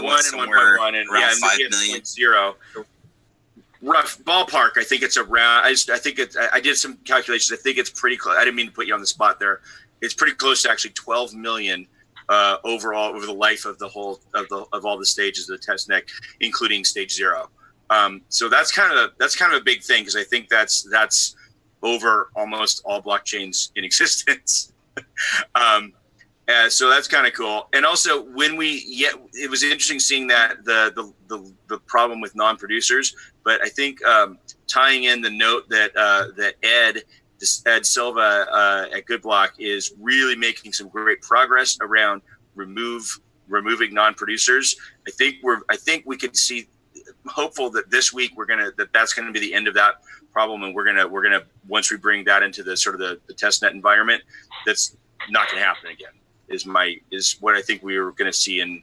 1 and 1.1 and around 5 million. 0. Rough ballpark. I think it's around. I did some calculations. I think it's pretty close. I didn't mean to put you on the spot there. It's pretty close to actually 12 million overall over the life of the whole of all the stages of the testnet, including stage 0. So that's kind of a big thing, because I think that's over almost all blockchains in existence. So that's kind of cool. And also, it was interesting seeing that the problem with non-producers. But I think tying in the note that Ed Silva at GoodBlock is really making some great progress around removing non-producers. I think we could see. Hopeful that this week that's gonna be the end of that problem, and we're gonna once we bring that into the sort of the testnet environment, that's not gonna happen again. Is what I think we were gonna see. And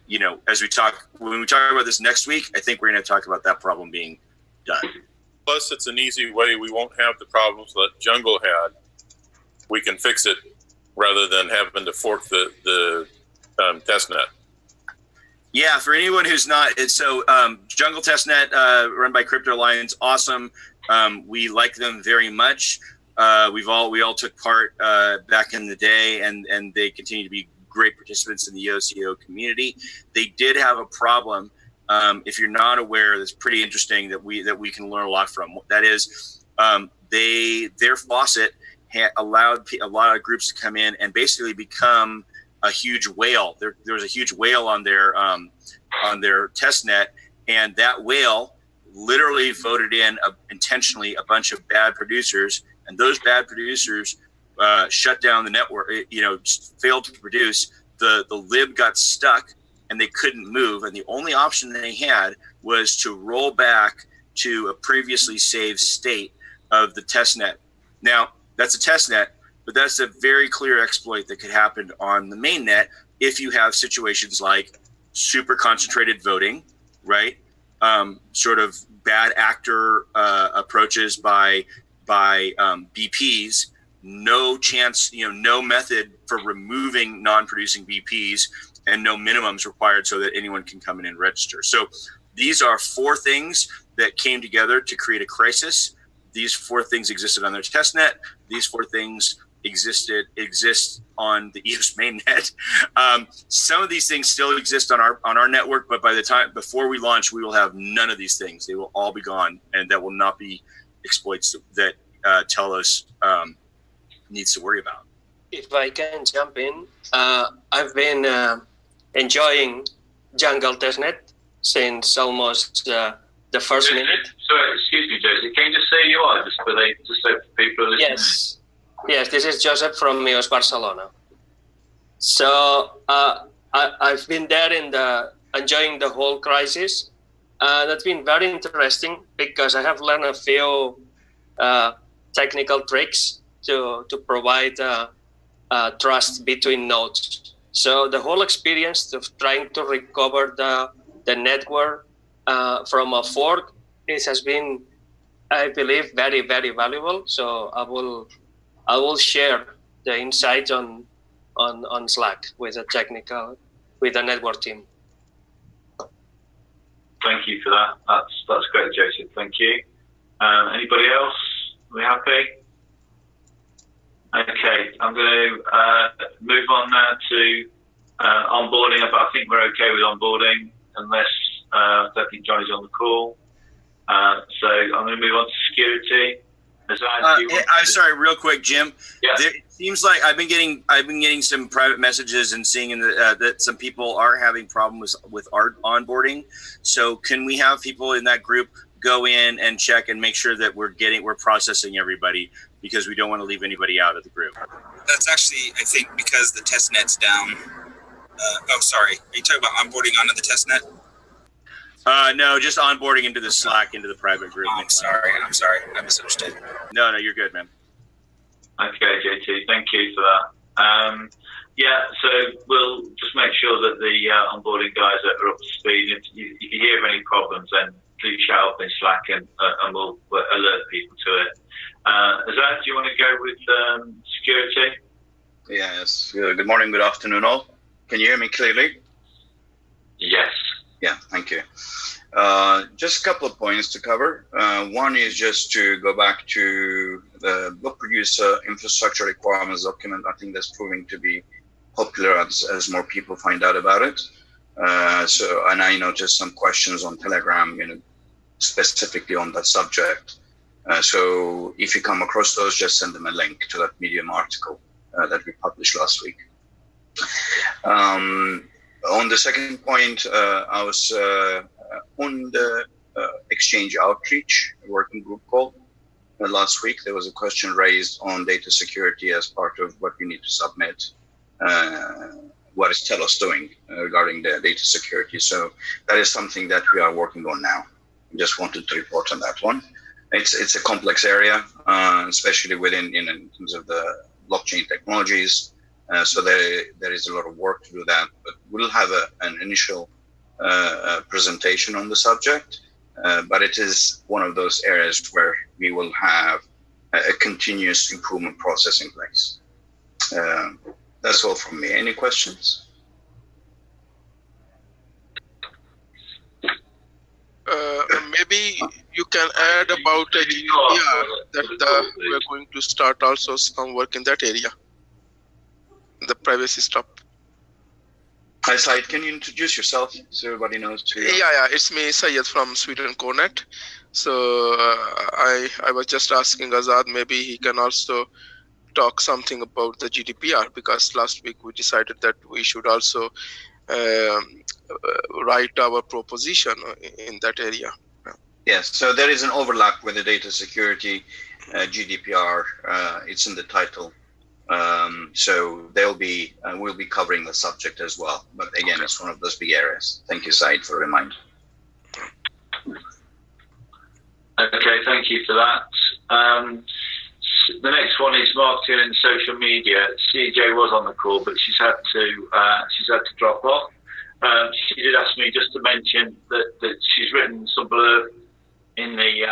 when we talk about this next week, I think we're gonna talk about that problem being done. Plus, it's an easy way. We won't have the problems that Jungle had. We can fix it rather than having to fork the testnet. Yeah, for anyone who's not, Jungle Testnet run by Crypto Alliance, awesome. We like them very much. We all took part back in the day, and they continue to be great participants in the OCO community. They did have a problem. If you're not aware, that's pretty interesting that we can learn a lot from. That is, their faucet allowed a lot of groups to come in and basically become a huge whale. There was a huge whale on their test net, and that whale literally voted in intentionally a bunch of bad producers, and those bad producers shut down the network. Failed to produce. The lib got stuck, and they couldn't move. And the only option they had was to roll back to a previously saved state of the test net. Now, that's a test net, but that's a very clear exploit that could happen on the main net if you have situations like super concentrated voting, right? Sort of bad actor approaches by BPs, no chance, no method for removing non-producing BPs, and no minimums required so that anyone can come in and register. So these are 4 things that came together to create a crisis. These 4 things existed on their test net. These 4 things exist on the EOS mainnet. Some of these things still exist on our network, but by the time before we launch, we will have none of these things. They will all be gone, and that will not be exploits that Telos needs to worry about. If I can jump in, I've been enjoying Jungle testnet since almost the first minute. Sorry, excuse me, Joseph. Can you just say who you are, just so people are listening? Yes, this is Joseph from EOS Barcelona. So I've been there enjoying the whole crisis. That's been very interesting because I have learned a few technical tricks to provide trust between nodes. So the whole experience of trying to recover the network from a fork has been, I believe, very, very valuable. So I will share the insights on Slack with the network team. Thank you for that. That's great, Joseph. Thank you. Anybody else? Are we happy? Okay, I'm going to move on now to onboarding. I think we're okay with onboarding, unless I don't think Johnny's on the call. So I'm going to move on to security. I'm sorry, real quick, Jim. Yeah. It seems like I've been getting some private messages and seeing that some people are having problems with our onboarding. So can we have people in that group go in and check and make sure that we're processing everybody, because we don't want to leave anybody out of the group. That's actually, I think, because the test net's down. Sorry. Are you talking about onboarding onto the test net? No, just onboarding into the Slack, into the private group. I'm sorry. I misunderstood. No, you're good, man. Okay, JT, thank you for that. So we'll just make sure that the onboarding guys are up to speed. If you hear of any problems, then please shout up in Slack and we'll alert people to it. Azad, do you want to go with security? Yes. Good morning, good afternoon all. Can you hear me clearly? Yes. Yeah, thank you. Just a couple of points to cover. One is just to go back to the book producer infrastructure requirements document. I think that's proving to be popular as more people find out about it. And I noticed some questions on Telegram, specifically on that subject. So if you come across those, just send them a link to that Medium article that we published last week. On the second point, I was on the Exchange Outreach working group call last week. There was a question raised on data security as part of what we need to submit. What is Telos doing regarding the data security? So that is something that we are working on now. Just wanted to report on that one. It's a complex area, especially within in terms of the blockchain technologies. So there is a lot of work to do that, but we'll have an initial presentation on the subject. But it is one of those areas where we will have a continuous improvement process in place. That's all from me. Any questions? Maybe you can add about a GDPR that we're going to start also some work in that area, the privacy stuff. Hi, Syed. Can you introduce yourself so everybody knows who you are? Yeah, it's me, Syed from Sweden Cornet. So I was just asking Azad, maybe he can also talk something about the GDPR, because last week we decided that we should also write our proposition in that area. Yes, so there is an overlap with the data security GDPR. It's in the title. So we'll be covering the subject as well. But again, it's one of those big areas. Thank you, Syed, for a reminder. Okay, thank you for that. The next one is marketing and social media. CJ was on the call, but she's had to drop off. She did ask me just to mention that she's written some blurb in the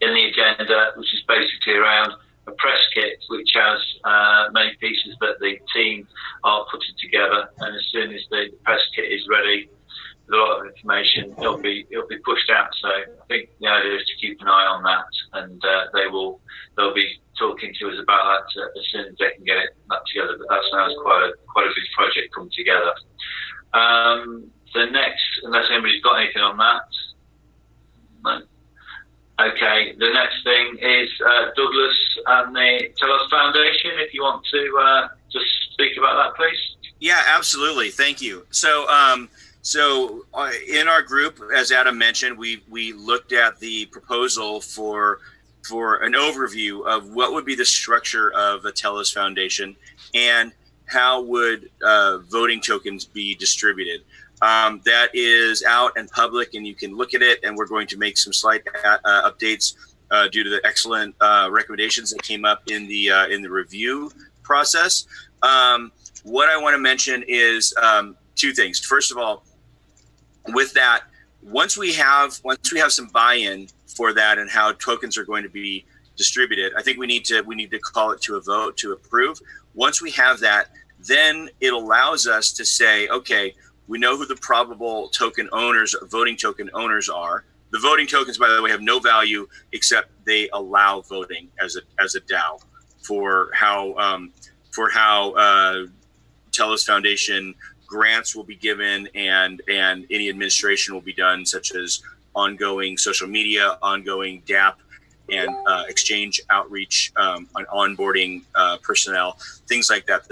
agenda, which is basically around a press kit, which has many pieces that the team are putting together, and as soon as the press kit is ready, with a lot of information, it'll be pushed out. So I think the idea is to keep an eye on that, and they'll be talking to us about that as soon as they can get that together. But that sounds quite a big project come together. The next, unless anybody's got anything on that, no. Okay, the next thing is Douglas and the Telos Foundation. If you want to just speak about that, please. Yeah, absolutely. Thank you. So, in our group, as Adam mentioned, we looked at the proposal for an overview of what would be the structure of a Telos Foundation and how would voting tokens be distributed. That is out and public, and you can look at it, and we're going to make some slight updates due to the excellent recommendations that came up in the review process. What I want to mention is two things. First of all, with that, once we have some buy-in for that and how tokens are going to be distributed, I think we need to call it to a vote to approve. Once we have that, then it allows us to say, okay, we know who the probable token owners, voting token owners are. The voting tokens, by the way, have no value except they allow voting as a DAO for how Telos Foundation grants will be given and any administration will be done, such as ongoing social media, ongoing dapp, and exchange outreach, on onboarding personnel, things like that.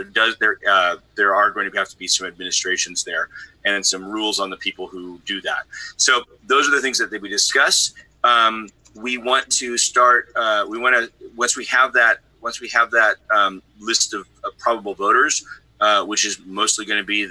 There are going to have to be some administrations there and some rules on the people who do that. So those are the things that we discuss. We want to start. Once we have that list of probable voters, which is mostly going to be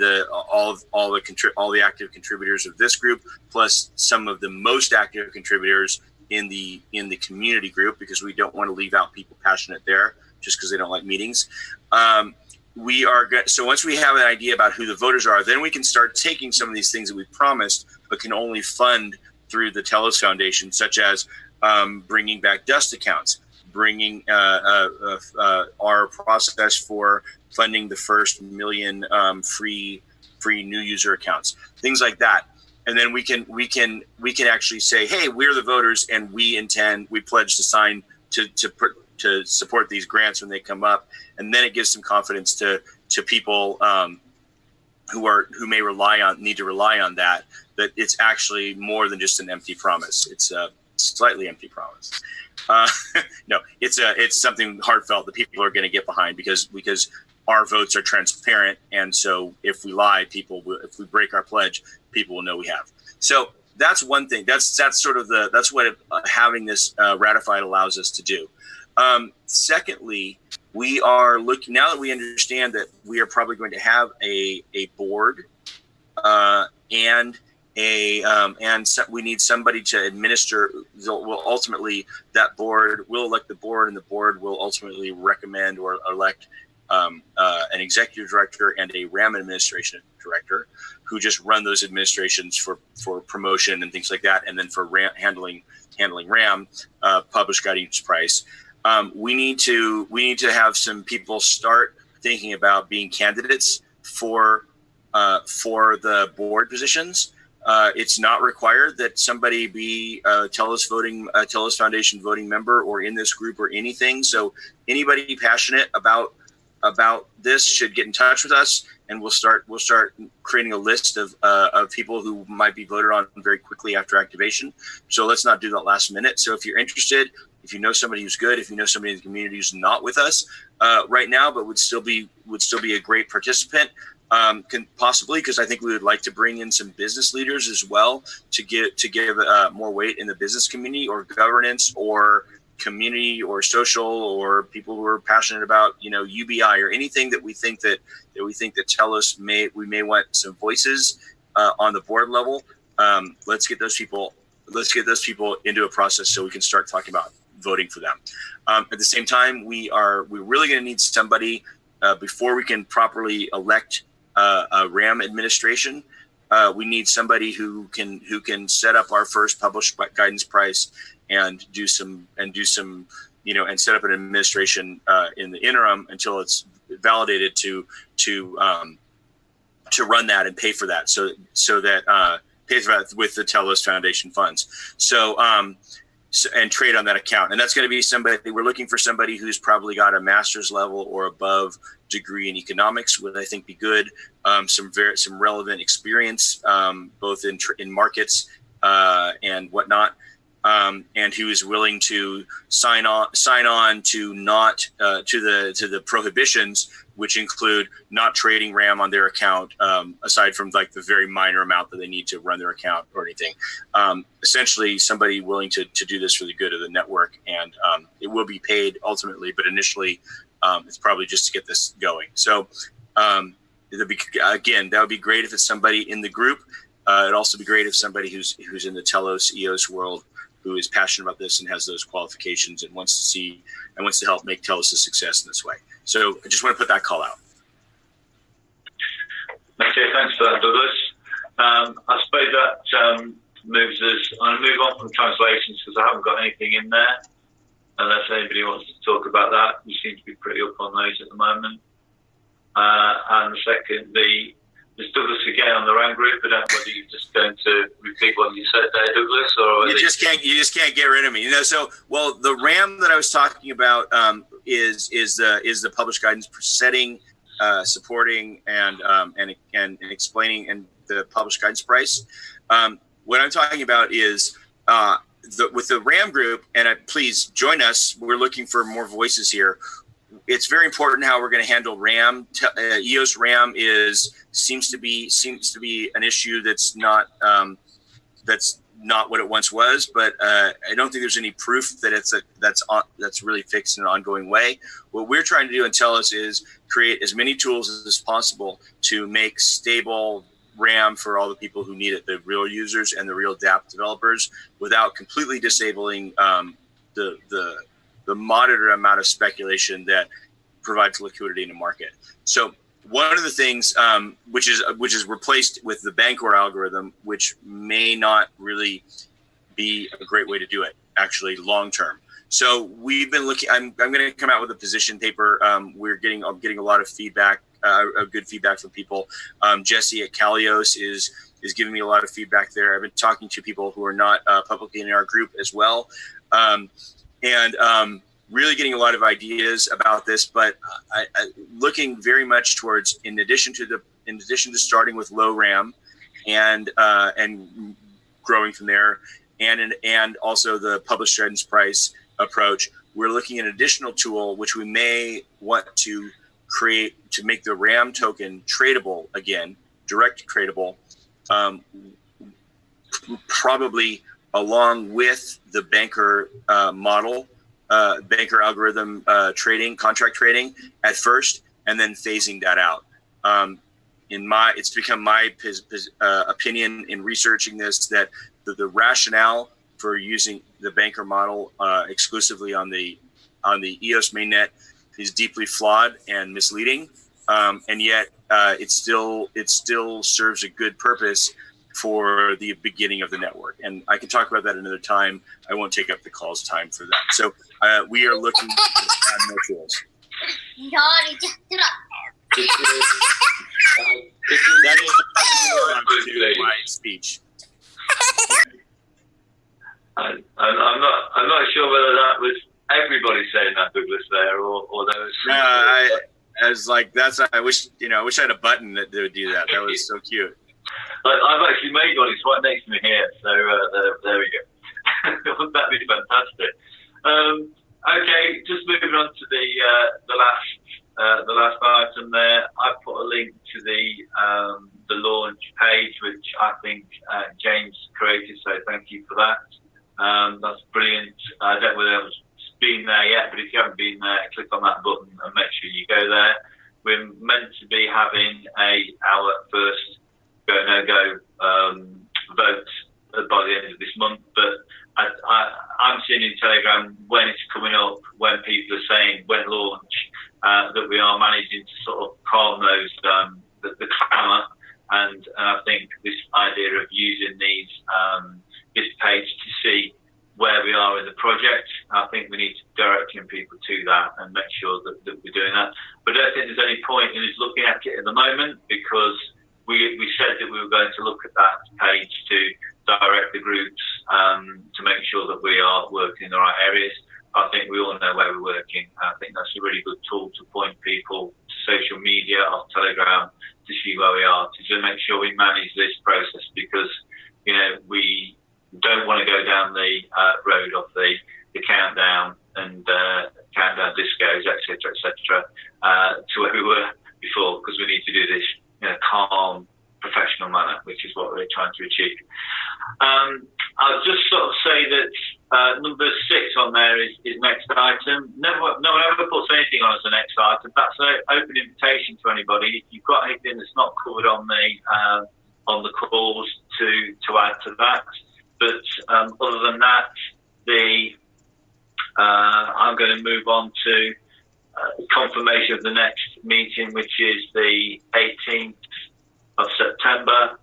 all the active contributors of this group, plus some of the most active contributors in the community group, because we don't want to leave out people passionate there just because they don't like meetings. So once we have an idea about who the voters are, then we can start taking some of these things that we promised but can only fund through the Telos Foundation, such as bringing back dust accounts, bringing our process for funding the first 1 million free new user accounts, things like that. And then we can actually say, hey, we're the voters, and we pledge to sign to support these grants when they come up, and then it gives some confidence to people who may need to rely on that it's actually more than just an empty promise. It's a slightly empty promise. No, it's something heartfelt that people are going to get behind because our votes are transparent, and so if we lie, if we break our pledge, people will know we have. So that's one thing. That's what having this ratified allows us to do. Secondly, we are looking, now that we understand that we are probably going to have a board and we need somebody to administer. That board will elect the board, and the board will ultimately recommend or elect an executive director and a RAM administration director, who just run those administrations for promotion and things like that, and then for handling RAM, publish guidance price. We need to have some people start thinking about being candidates for the board positions. It's not required that somebody be a Telos Foundation voting member or in this group or anything. So anybody passionate about this should get in touch with us, and we'll start creating a list of people who might be voted on very quickly after activation. So let's not do that last minute. So if you're interested, if you know somebody who's good, if you know somebody in the community who's not with us right now, but would still be a great participant, can possibly, because I think we would like to bring in some business leaders as well to give more weight in the business community or governance or community or social, or people who are passionate about UBI or anything that we think that Telos may want some voices on the board level. Let's get those people into a process so we can start talking about voting for them. At the same time, we're really going to need somebody before we can properly elect a RAM administration. We need somebody who can set up our first published guidance price and set up an administration in the interim until it's validated to run that and pay for that. So that pay for that with the Telos Foundation funds. And trade on that account. And that's going to be somebody, we're looking for somebody who's probably got a master's level or above degree in economics, would I think be good. Some relevant experience, both in markets and whatnot. And who is willing to sign on to the prohibitions, which include not trading RAM on their account, aside from like the very minor amount that they need to run their account or anything. Essentially, somebody willing to do this for the good of the network, and it will be paid ultimately, but initially, it's probably just to get this going. So, again, that would be great if it's somebody in the group. It'd also be great if somebody who's in the Telos EOS world, who is passionate about this and has those qualifications and wants to help make Telos a success in this way. So I just want to put that call out. Okay, thanks for that, Douglas. I suppose that moves us. I'm going to move on from translations because I haven't got anything in there. Unless anybody wants to talk about that, we seem to be pretty up on those at the moment. And the second, there's Douglas again on the RAM group. I don't know whether you're just going to repeat what you said there, Douglas, or you just can't get rid of me. So the RAM that I was talking about is the published guidance for setting, supporting, and explaining and the published guidance price. What I'm talking about is with the RAM group, and please join us. We're looking for more voices here. It's very important how we're going to handle RAM. EOS RAM seems to be an issue that's not what it once was. But I don't think there's any proof that that's really fixed in an ongoing way. What we're trying to do in Telos is create as many tools as possible to make stable RAM for all the people who need it, the real users and the real dapp developers, without completely disabling the moderate amount of speculation that provides liquidity in the market. So one of the things which is replaced with the Bancor algorithm, which may not really be a great way to do it, actually, long term. So we've been looking. I'm going to come out with a position paper. I'm getting a lot of feedback, good feedback from people. Jesse at Kalios is giving me a lot of feedback there. I've been talking to people who are not publicly in our group as well. Really getting a lot of ideas about this, but looking very much towards, in addition to starting with low RAM and growing from there, and also the published guidance price approach, we're looking at an additional tool which we may want to create to make the RAM token tradable again, direct tradable, probably along with the Bancor model, Bancor algorithm contract trading at first, and then phasing that out. It's become my opinion in researching this that the rationale for using the Bancor model exclusively on the EOS mainnet is deeply flawed and misleading, and yet it still serves a good purpose for the beginning of the network. And I can talk about that another time. I won't take up the call's time for that. So we are looking to add more tools. That is my speech. I'm not sure whether that was everybody saying that, Douglas, there, or there was. No, I was like, I wish I had a button that would do that. That was so cute. I've actually made one. It's right next to me here. So there we go. That'd be fantastic. Okay, just moving on to the last item there. I put a link to the launch page, which I think James created. So thank you for that. That's brilliant. I don't know whether it's been there yet, but if you haven't been there, click on that button and make sure you go there. We're meant to be having our first go-no-go vote by the end of this month, but I'm seeing in Telegram when it's coming up, when people are saying when launch, that we are managing to sort of calm those the clamour, and I think this idea of using this page to see where we are in the project, I think we need to directing people to that and make sure that we're doing that. But I don't think there's any point in us looking at it at the moment, because we said that we were going to look at that page to direct the groups to make sure that we are working in the right areas. I think we all know where we're working. I think that's a really good tool to point people to social media or Telegram to see where we are, to just make sure we manage this process, because we don't want to go down the road of the countdown and countdown discos, etc., to where we were before, because we need to do this in a calm, professional manner, which is what we're trying to achieve. I'll just sort of say that number 6 on there is next item. No one ever puts anything on as the next item. That's an open invitation to anybody. If you've got anything that's not covered on the calls, to add to that. But other than that, I'm going to move on to confirmation of the next meeting, which is the 18th of September,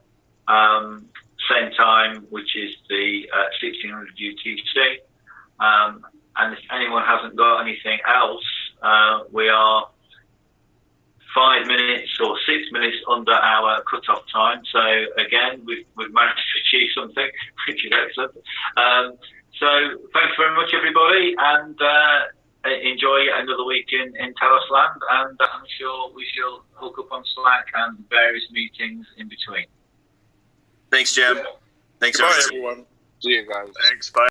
same time, which is the 1600 UTC. And if anyone hasn't got anything else, we are 5 minutes or 6 minutes under our cut-off time. So again, we've managed to achieve something, which is excellent. So thanks very much, everybody, and enjoy another week in Telos land. And I'm sure we shall hook up on Slack and various meetings in between. Thanks, Jim. Thanks, everyone. See you guys. Thanks. Bye.